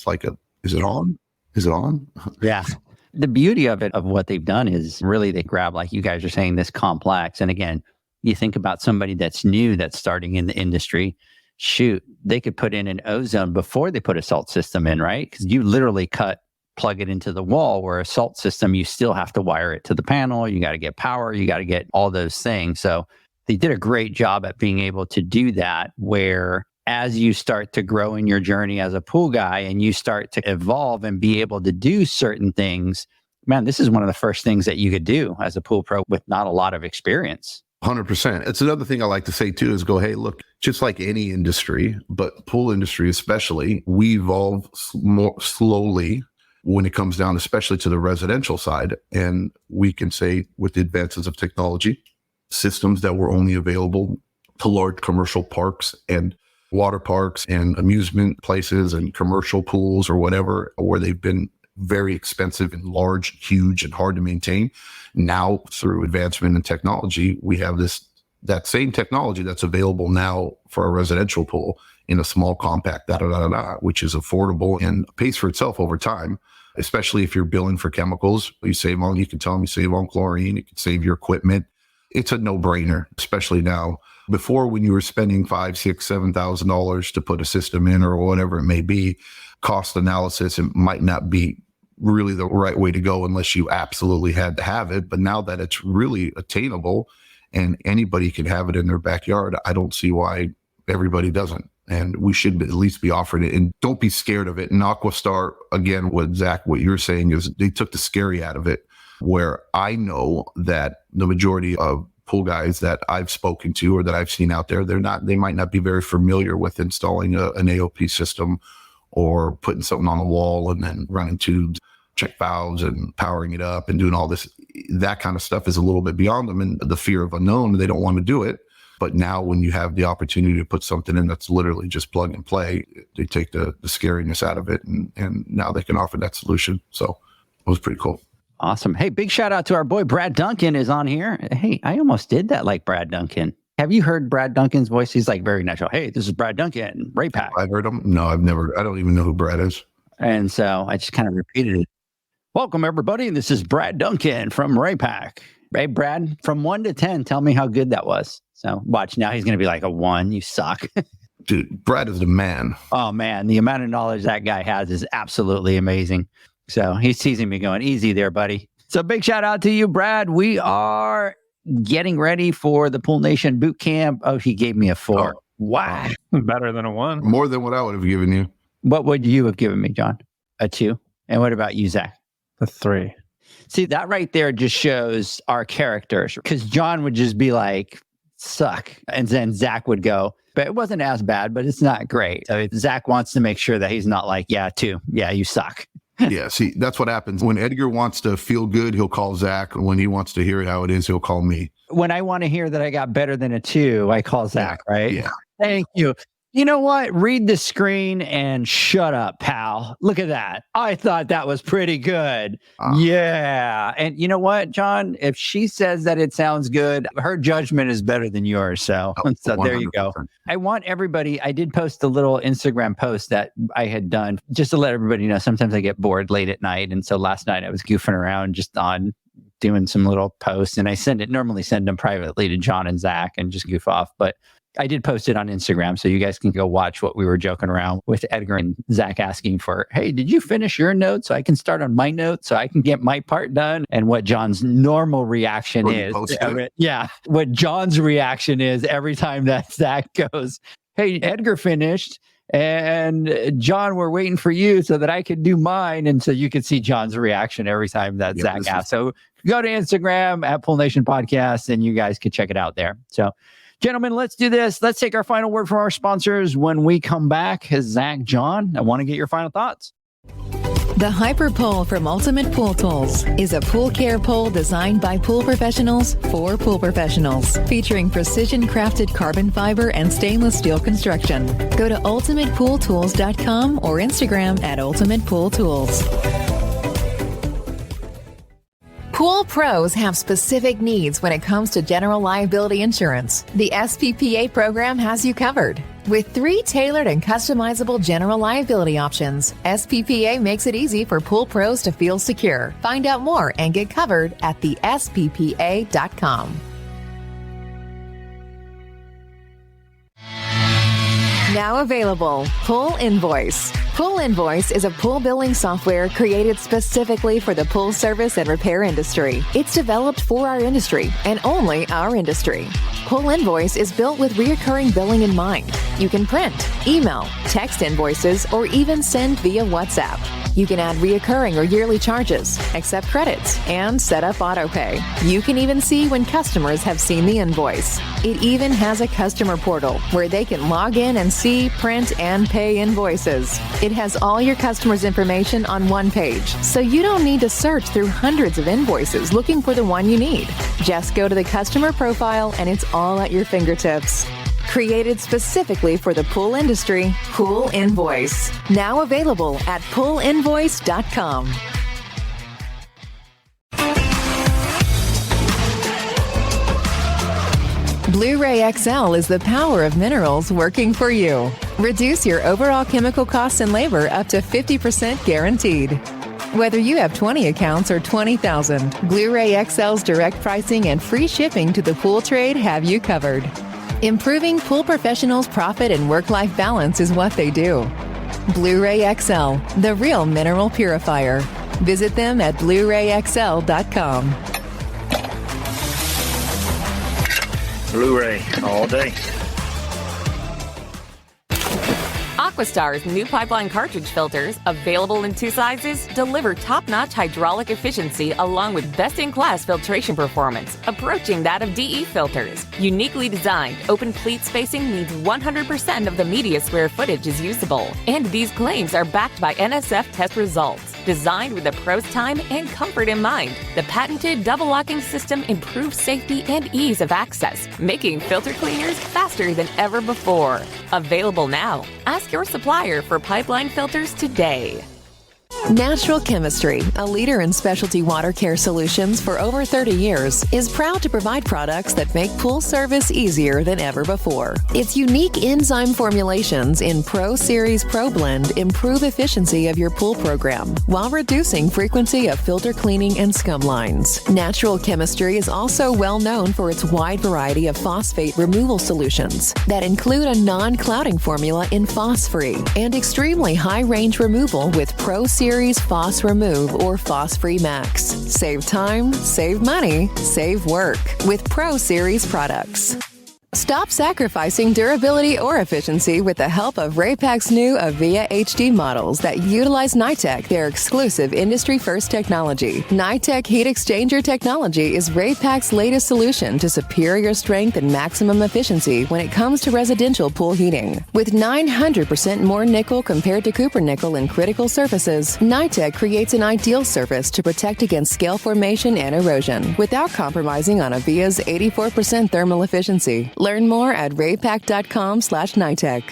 like is it on? Is it on? Yeah. The beauty of it, of what they've done is really they grab, like you guys are saying, this complex. And again, you think about somebody that's new, that's starting in the industry, shoot, they could put in an ozone before they put a salt system in, right? Because you literally plug it into the wall, where a salt system, you still have to wire it to the panel. You got to get power, you got to get all those things. So they did a great job at being able to do that, where as you start to grow in your journey as a pool guy and you start to evolve and be able to do certain things, man, this is one of the first things that you could do as a pool pro with not a lot of experience. 100%. It's another thing I like to say too, is go, hey, look, just like any industry, but pool industry especially, we evolve more slowly when it comes down, especially to the residential side. And we can say with the advances of technology, systems that were only available to large commercial parks and water parks and amusement places and commercial pools or whatever, where they've been very expensive and large, huge, and hard to maintain. Now, through advancement in technology, we have that same technology that's available now for a residential pool in a small, compact, which is affordable and pays for itself over time. Especially if you're billing for chemicals, you can tell them you save on chlorine, you can save your equipment. It's a no-brainer, especially now. Before, when you were spending $5,000, $6,000, $7,000 to put a system in or whatever it may be, cost analysis, it might not be really the right way to go unless you absolutely had to have it. But now that it's really attainable and anybody can have it in their backyard, I don't see why everybody doesn't. And we should at least be offering it, and don't be scared of it. And Aquastar, again, what you're saying is they took the scary out of it, where I know that the majority of pool guys that I've spoken to or that I've seen out there, they might not be very familiar with installing an AOP system or putting something on the wall and then running tubes, check valves and powering it up and doing all this. That kind of stuff is a little bit beyond them, and the fear of unknown, they don't want to do it. But now when you have the opportunity to put something in that's literally just plug and play, they take the scariness out of it, and now they can offer that solution. So it was pretty cool. Awesome. Hey, big shout out to our boy Brad Duncan is on here. Hey, I almost did that like Brad Duncan. Have you heard Brad Duncan's voice? He's like very natural. Hey, this is Brad Duncan, Raypak. I've heard him. No, I don't even know who Brad is. And so I just kind of repeated it. Welcome, everybody. This is Brad Duncan from Raypak. Hey, Brad, from 1 to 10, tell me how good that was. So watch, now he's going to be like a 1. You suck. Dude, Brad is the man. Oh, man. The amount of knowledge that guy has is absolutely amazing. So he's teasing me going, easy there, buddy. So big shout out to you, Brad. We are getting ready for the Pool Nation boot camp. Oh, he gave me a 4. Oh, wow. Better than a 1. More than what I would have given you. What would you have given me, John? A 2. And what about you, Zach? A 3. See, that right there just shows our characters, because John would just be like, suck. And then Zach would go, but it wasn't as bad, but it's not great. So Zach wants to make sure that he's not like, yeah, 2. Yeah, you suck. Yeah, see, that's what happens. When Edgar wants to feel good, he'll call Zach. When he wants to hear it how it is, he'll call me. When I want to hear that I got better than a 2, I call Zach, right? Yeah. Thank you. You know what? Read the screen and shut up, pal. Look at that. I thought that was pretty good. Yeah. And you know what, John? If she says that it sounds good, her judgment is better than yours. So, so there you go. I want everybody, I did post a little Instagram post that I had done just to let everybody know. Sometimes I get bored late at night. And so last night I was goofing around just on doing some little posts, and I normally send them privately to John and Zach and just goof off. But I did post it on Instagram, so you guys can go watch what we were joking around with Edgar and Zach asking for, hey, did you finish your notes so I can start on my notes so I can get my part done? And what John's normal reaction is. Yeah. What John's reaction is every time that Zach goes, hey, Edgar finished. And John, we're waiting for you so that I could do mine. And so you could see John's reaction every time that Zach asks. So go to Instagram at Pool Nation Podcast, and you guys could check it out there. So, gentlemen, let's do this. Let's take our final word from our sponsors. When we come back, Zach, John, I want to get your final thoughts. The Hyper Pole from Ultimate Pool Tools is a pool care pole designed by pool professionals for pool professionals, featuring precision-crafted carbon fiber and stainless steel construction. Go to ultimatepooltools.com or Instagram at Ultimate Pool Tools. Pool pros have specific needs when it comes to general liability insurance. The SPPA program has you covered. With 3 tailored and customizable general liability options, SPPA makes it easy for pool pros to feel secure. Find out more and get covered at thesppa.com. Now available, Pool Invoice. Pool Invoice is a pool billing software created specifically for the pool service and repair industry. It's developed for our industry and only our industry. Pool Invoice is built with reoccurring billing in mind. You can print, email, text invoices, or even send via WhatsApp. You can add reoccurring or yearly charges, accept credits, and set up autopay. You can even see when customers have seen the invoice. It even has a customer portal where they can log in and see, print, and pay invoices. It has all your customers' information on one page, so you don't need to search through hundreds of invoices looking for the one you need. Just go to the customer profile and it's all at your fingertips. Created specifically for the pool industry, Pool Invoice. Now available at poolinvoice.com. Blueray XL is the power of minerals working for you. Reduce your overall chemical costs and labor up to 50% guaranteed. Whether you have 20 accounts or 20,000, Blueray XL's direct pricing and free shipping to the pool trade have you covered. Improving pool professionals' profit and work-life balance is what they do. Blueray XL, the real mineral purifier. Visit them at BlueRayXL.com. Blueray all day. Aquastar's new pipeline cartridge filters, available in 2 sizes, deliver top-notch hydraulic efficiency along with best-in-class filtration performance, approaching that of DE filters. Uniquely designed, open pleat spacing means 100% of the media square footage is usable. And these claims are backed by NSF test results. Designed with the pro's time and comfort in mind, the patented double locking system improves safety and ease of access, making filter cleaners faster than ever before. Available now. Ask your supplier for pipeline filters today. Natural Chemistry, a leader in specialty water care solutions for over 30 years, is proud to provide products that make pool service easier than ever before. Its unique enzyme formulations in Pro Series Pro Blend improve efficiency of your pool program while reducing frequency of filter cleaning and scum lines. Natural Chemistry is also well known for its wide variety of phosphate removal solutions that include a non-clouding formula in Phos-Free and extremely high-range removal with Pro Series Phos Remove or Phos-Free Max. Save time, save money, save work with Pro Series products. Stop sacrificing durability or efficiency with the help of Raypak's new Avia HD models that utilize NITEC, their exclusive industry-first technology. NITEC heat exchanger technology is Raypak's latest solution to superior strength and maximum efficiency when it comes to residential pool heating. With 900% more nickel compared to copper nickel in critical surfaces, NITEC creates an ideal surface to protect against scale formation and erosion without compromising on Avia's 84% thermal efficiency. Learn more at raypak.com/NITEC.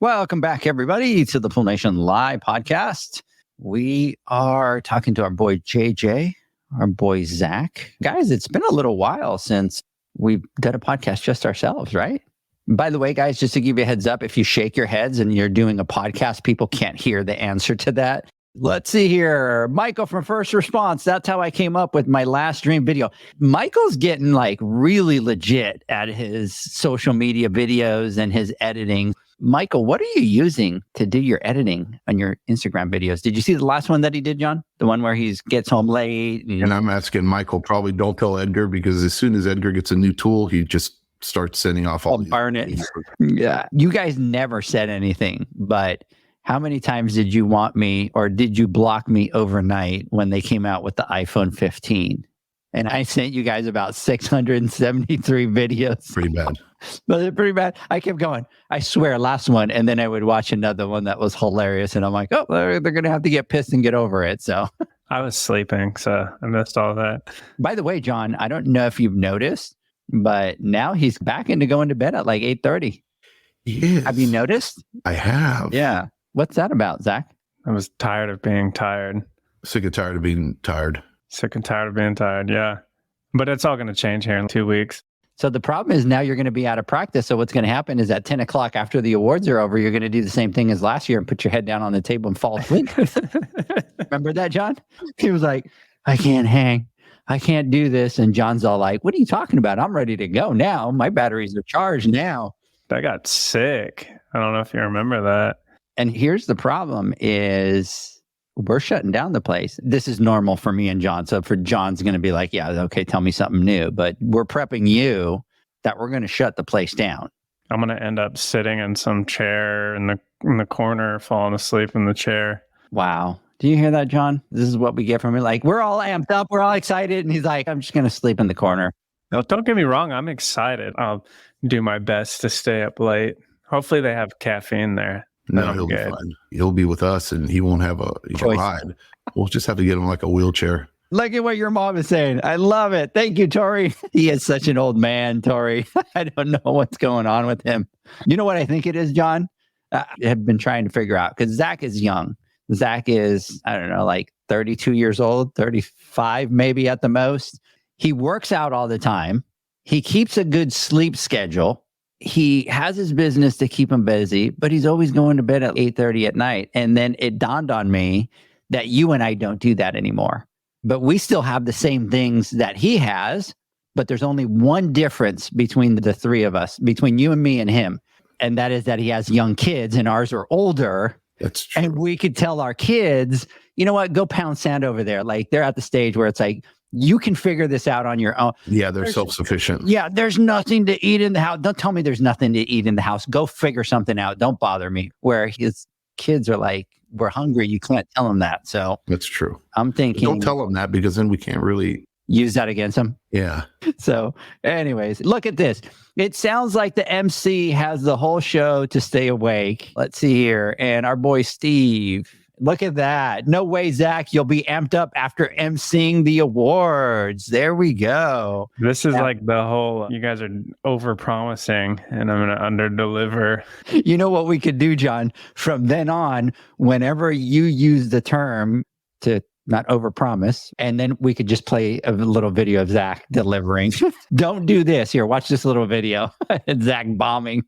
Welcome back, everybody, to the Pool Nation Live podcast. We are talking to our boy JJ, our boy Zach. Guys, it's been a little while since we've done a podcast just ourselves, right? By the way, guys, just to give you a heads up, if you shake your heads and you're doing a podcast, people can't hear the answer to that. Let's see here. Michael from First Response. That's how I came up with my last stream video. Michael's getting like really legit at his social media videos and his editing. Michael, what are you using to do your editing on your Instagram videos? Did you see the last one that he did, John? The one where he gets home late? And I'm asking Michael, probably don't tell Edgar, because as soon as Edgar gets a new tool, he just starts sending off all these. Burn it. Yeah. You guys never said anything, but how many times did you want me, or did you block me overnight when they came out with the iPhone 15? And I sent you guys about 673 videos. Pretty bad. But they're pretty bad. I kept going. I swear, last one. And then I would watch another one that was hilarious. And I'm like, oh, they're going to have to get pissed and get over it. So I was sleeping, so I missed all that. By the way, John, I don't know if you've noticed, but now he's back into going to bed at like 8:30. Yes. Have you noticed? I have. Yeah. What's that about, Zach? I was tired of being tired. Sick and tired of being tired. Sick and tired of being tired, yeah. But it's all going to change here in 2 weeks. So the problem is now you're going to be out of practice. So what's going to happen is at 10 o'clock after the awards are over, you're going to do the same thing as last year and put your head down on the table and fall asleep. Remember that, John? He was like, I can't hang. I can't do this. And John's all like, what are you talking about? I'm ready to go now. My batteries are charged now. I got sick. I don't know if you remember that. And here's the problem is we're shutting down the place. This is normal for me and John. So for John's going to be like, yeah, okay, tell me something new. But we're prepping you that we're going to shut the place down. I'm going to end up sitting in some chair in the corner, falling asleep in the chair. Wow. Do you hear that, John? This is what we get from it. Like, we're all amped up. We're all excited. And he's like, I'm just going to sleep in the corner. No, don't get me wrong. I'm excited. I'll do my best to stay up late. Hopefully they have caffeine there. No, he'll be fine. He'll be with us and he won't have a ride. We'll just have to get him like a wheelchair. Look at what your mom is saying. I love it. Thank you, Tori. He is such an old man, Tori. I don't know what's going on with him. You know what I think it is, John? I have been trying to figure out because Zach is young. Zach is, I don't know, like 32 years old, 35 maybe at the most. He works out all the time. He keeps a good sleep schedule. He has his business to keep him busy, but he's always going to bed at 8:30 at night. And then it dawned on me that you and I don't do that anymore. But we still have the same things that he has, but there's only one difference between the three of us, between you and me and him. And that is that he has young kids and ours are older. That's true. And we could tell our kids, you know what, go pound sand over there. Like they're at the stage where it's like, you can figure this out on your own. Yeah, they're self-sufficient. Yeah, there's nothing to eat in the house. Don't tell me there's nothing to eat in the house. Go figure something out. Don't bother me. Where his kids are like, we're hungry. You can't tell them that. So that's true. I'm thinking. Don't tell them that because then we can't really use that against them. Yeah. So anyways, look at this. It sounds like the MC has the whole show to stay awake. Let's see here. And our boy Steve. Look at that. No way, Zach, you'll be amped up after emceeing the awards. There we go. This is like the whole, you guys are over-promising and I'm going to under-deliver. You know what we could do, John? From then on, whenever you use the term to not overpromise, and then we could just play a little video of Zach delivering. Don't do this. Here, watch this little video. Zach bombing.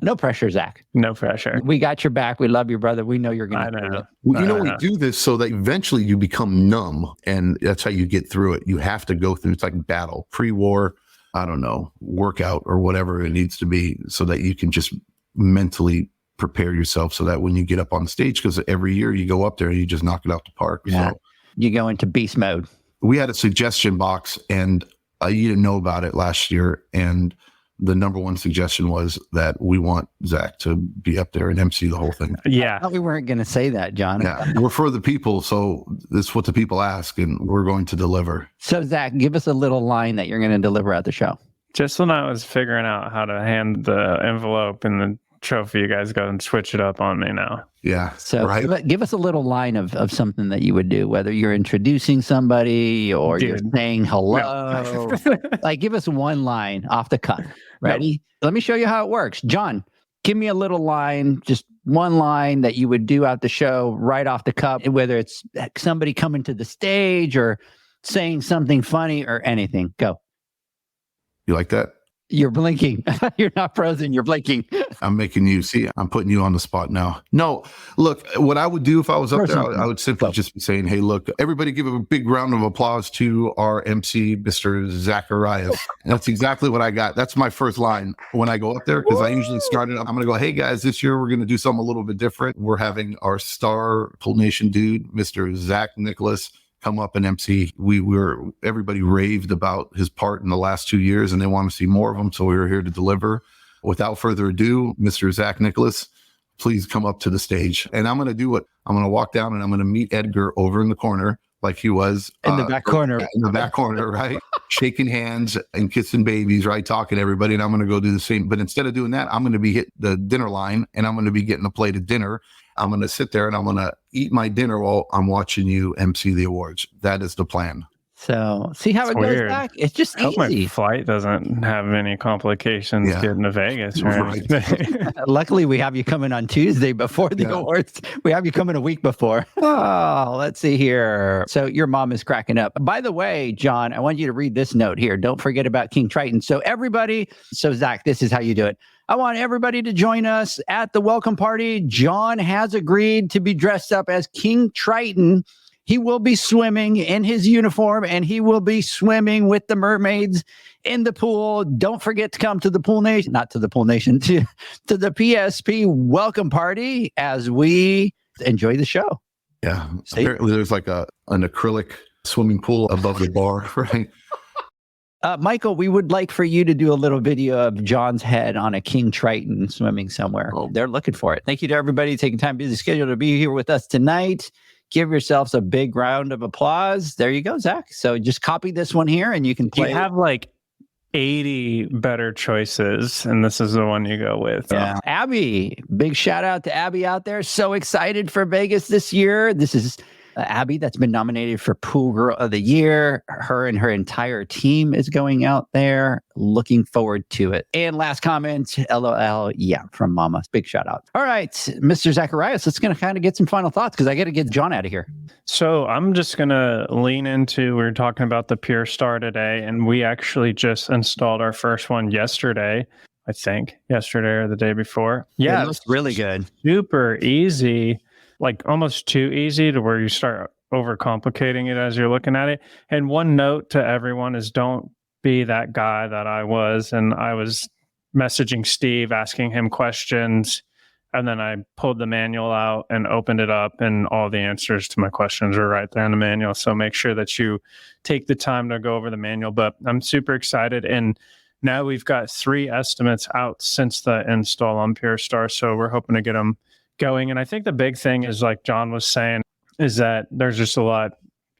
No pressure, Zach. No pressure. We got your back. We love you, brother. We know you're going to do it. Well, you know, we do this so that eventually you become numb, and that's how you get through it. You have to go through, it's like battle, pre-war, I don't know, workout or whatever it needs to be so that you can just mentally prepare yourself so that when you get up on the stage, because every year you go up there and you just knock it out the park. Yeah. So you go into beast mode. We had a suggestion box and you didn't know about it last year. And the number one suggestion was that we want Zach to be up there and MC the whole thing. Yeah. I thought we weren't going to say that, John. Yeah, we're for the people. So it's what the people ask and we're going to deliver. So Zach, give us a little line that you're going to deliver at the show. Just when I was figuring out how to hand the envelope and the trophy, you guys go and switch it up on me now. Yeah. So right? give us a little line of something that you would do, whether you're introducing somebody or you're saying hello. No. Like, give us one line off the cuff. Ready? No. Let me show you how it works. John, give me a little line, just one line that you would do out the show right off the cuff, whether it's somebody coming to the stage or saying something funny or anything. Go. You like that? You're blinking. You're not frozen. You're blinking. I'm making you see. I'm putting you on the spot now. No, look, what I would do if I was up there, I would simply just be saying, hey, look, everybody give a big round of applause to our MC, Mr. Zacharias. And that's exactly what I got. That's my first line when I go up there, because I usually start it. I'm going to go, hey, guys, this year we're going to do something a little bit different. We're having our star Pull Nation dude, Mr. Zach Nicholas, come up and MC. Everybody raved about his part in the last 2 years and they want to see more of him. So we were here to deliver. Without further ado, Mr. Zach Nicholas, please come up to the stage. And I'm going to do it. I'm going to walk down and I'm going to meet Edgar over in the corner, like he was in the back corner. In the back corner, right? Shaking hands and kissing babies, right? Talking to everybody. And I'm going to go do the same. But instead of doing that, I'm going to be hit the dinner line and I'm going to be getting a plate of dinner. I'm going to sit there and I'm going to eat my dinner while I'm watching you MC the awards. That is the plan. So see how It's it goes weird. back? It's just I hope my easy. flight doesn't have any complications getting to Vegas or Right. anything. Luckily, we have you coming on Tuesday before the awards. We have you coming a week before. Oh, let's see here. So your mom is cracking up. By the way, John, I want you to read this note here. Don't forget about King Triton. So Zach, this is how you do it. I want everybody to join us at the welcome party. John has agreed to be dressed up as King Triton. He will be swimming in his uniform, and he will be swimming with the mermaids in the pool. Don't forget to come to the Pool Nation, not to the Pool Nation, to the PSP welcome party as we enjoy the show. Yeah. Apparently there's like an acrylic swimming pool above the bar, right? Michael, we would like for you to do a little video of John's head on a King Triton swimming somewhere. Oh. They're looking for it. Thank you to everybody taking time busy schedule to be here with us tonight. Give yourselves a big round of applause. There you go, Zach. So just copy this one here and you can play. You have like 80 better choices, and this is the one you go with. Yeah. Abby, big shout out to Abby out there. So excited for Vegas this year. This is Abby that's been nominated for Pool Girl of the Year. Her and her entire team is going out there. Looking forward to it. And last comment, LOL, yeah, from Mama. Big shout out. All right, Mr. Zacharias, let's kind of get some final thoughts because I got to get John out of here. So I'm just going to lean into, we were talking about the Pure Star today, and we actually just installed our first one yesterday, I think, yesterday or the day before. Yeah, it looks really good. Super easy. Like almost too easy to where you start overcomplicating it as you're looking at it. And one note to everyone is don't be that guy that I was. And I was messaging Steve, asking him questions. And then I pulled the manual out and opened it up, and all the answers to my questions are right there in the manual. So make sure that you take the time to go over the manual. But I'm super excited. And now we've got 3 estimates out since the install on Pure Star. So we're hoping to get them going. And I think the big thing is, like John was saying, is that there's just a lot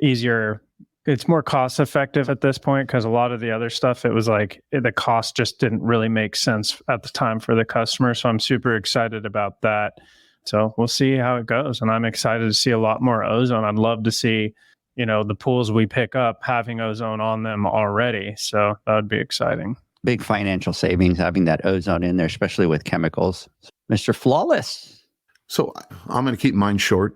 easier. It's more cost effective at this point because a lot of the other stuff, it was like the cost just didn't really make sense at the time for the customer. So I'm super excited about that. So we'll see how it goes. And I'm excited to see a lot more Ozone. I'd love to see, the pools we pick up having Ozone on them already. So that would be exciting. Big financial savings having that Ozone in there, especially with chemicals. Mr. Flawless. So I'm going to keep mine short.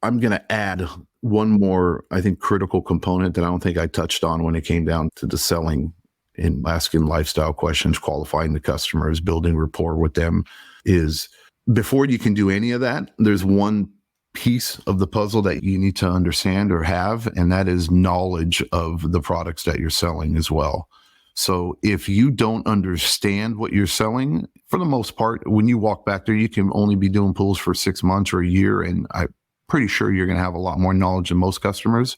I'm going to add one more, I think, critical component that I don't think I touched on when it came down to the selling and asking lifestyle questions, qualifying the customers, building rapport with them, is before you can do any of that, there's one piece of the puzzle that you need to understand or have, and that is knowledge of the products that you're selling as well. So if you don't understand what you're selling, for the most part, when you walk back there, you can only be doing pools for 6 months or a year. And I'm pretty sure you're going to have a lot more knowledge than most customers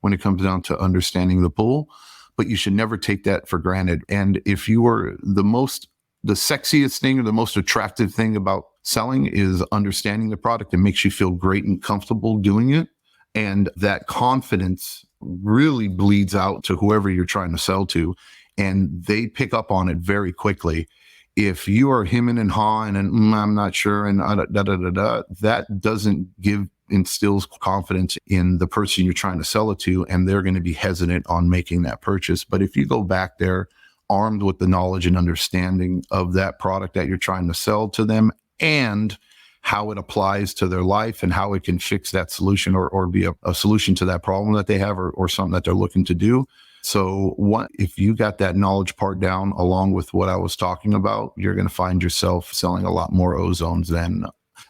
when it comes down to understanding the pool. But you should never take that for granted. And if you are the sexiest thing or the most attractive thing about selling is understanding the product, it makes you feel great and comfortable doing it. And that confidence really bleeds out to whoever you're trying to sell to. And they pick up on it very quickly. If you are hemming and hawing and I'm not sure and that doesn't instills confidence in the person you're trying to sell it to, and they're going to be hesitant on making that purchase. But if you go back there armed with the knowledge and understanding of that product that you're trying to sell to them and how it applies to their life and how it can fix that solution or be a solution to that problem that they have or something that they're looking to do. So if you got that knowledge part down along with what I was talking about, you're going to find yourself selling a lot more Ozones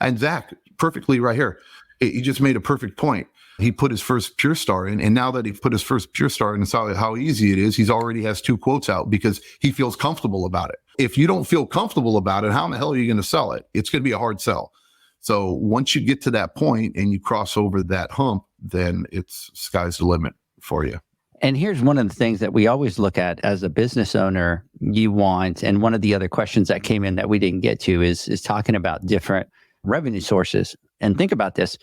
and Zach, perfectly right here. He just made a perfect point. He put his first Pure Star in, and now that he put his first Pure Star in and saw how easy it is, he's already has 2 quotes out because he feels comfortable about it. If you don't feel comfortable about it, how in the hell are you going to sell it? It's going to be a hard sell. So once you get to that point and you cross over that hump, then it's sky's the limit for you. And here's one of the things that we always look at as a business owner, you want, and one of the other questions that came in that we didn't get to is talking about different revenue sources. And think about this,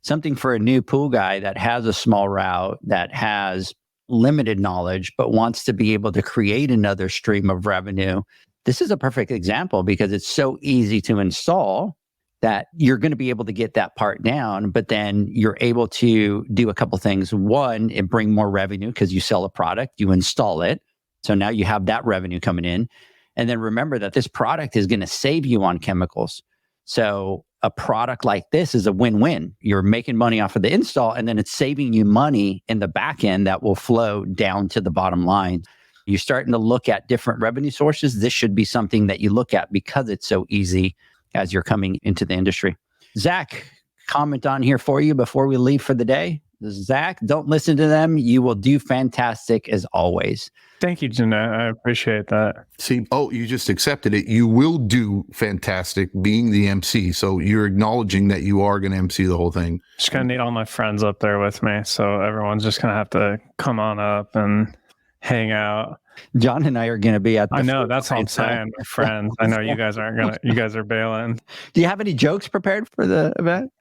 something for a new pool guy that has a small route, that has limited knowledge, but wants to be able to create another stream of revenue. This is a perfect example because it's so easy to install. that you're going to be able to get that part down, but then you're able to do a couple things. One, it bring more revenue because you sell a product, you install it. So now you have that revenue coming in. And then remember that this product is going to save you on chemicals. So a product like this is a win-win. You're making money off of the install, and then it's saving you money in the back end that will flow down to the bottom line. You're starting to look at different revenue sources. This should be something that you look at because it's so easy as you're coming into the industry. Zach, comment on here for you before we leave for the day. Zach, don't listen to them. You will do fantastic as always. Thank you, Jeanette. I appreciate that. See, you just accepted it. You will do fantastic being the MC. So you're acknowledging that you are going to MC the whole thing. Just going to need all my friends up there with me. So everyone's just going to have to come on up and hang out. John and I are going to be at the I know, that's all I'm saying. My friends. I know you guys aren't going to, you guys are bailing. Do you have any jokes prepared for the event?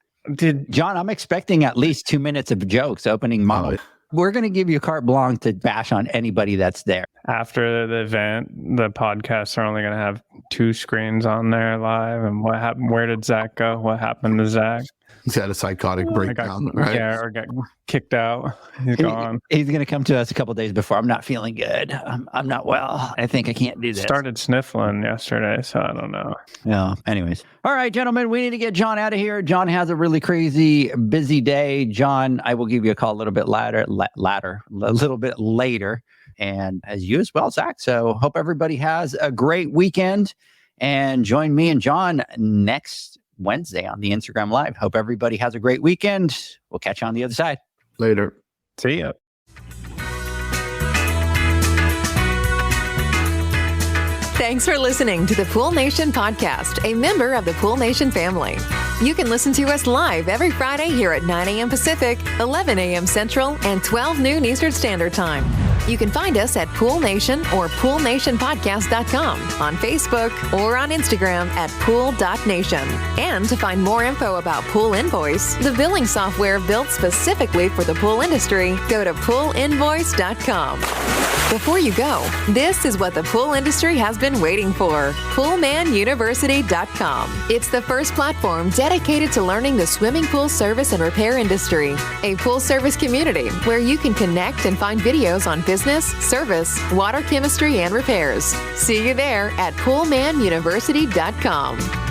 John, I'm expecting at least 2 minutes of jokes opening monologue. We're going to give you carte blanche to bash on anybody that's there. After the event, the podcasts are only going to have 2 screens on there live. And what happened? Where did Zach go? What happened to Zach? He's had a psychotic breakdown, right? Yeah, or got kicked out. He's gone. He's going to come to us a couple days before. I'm not feeling good. I'm not well. I think I can't do this. Started sniffling yesterday, so I don't know. Yeah. Anyways. All right, gentlemen, we need to get John out of here. John has a really crazy, busy day. John, I will give you a call a little bit a little bit later. And as you as well, Zach. So hope everybody has a great weekend. And join me and John next Wednesday on the Instagram Live. Hope everybody has a great weekend. We'll catch you on the other side. Later. See ya. Thanks for listening to the Pool Nation podcast, a member of the Pool Nation family. You can listen to us live every Friday here at 9 a.m. Pacific, 11 a.m. Central, and 12 noon Eastern Standard Time. You can find us at Pool Nation or poolnationpodcast.com, on Facebook, or on Instagram at pool.nation. And to find more info about Pool Invoice, the billing software built specifically for the pool industry, go to poolinvoice.com. Before you go, this is what the pool industry has been waiting for. Poolmanuniversity.com. It's the first platform dedicated to learning the swimming pool service and repair industry. A pool service community where you can connect and find videos on business, service, water chemistry, and repairs. See you there at poolmanuniversity.com.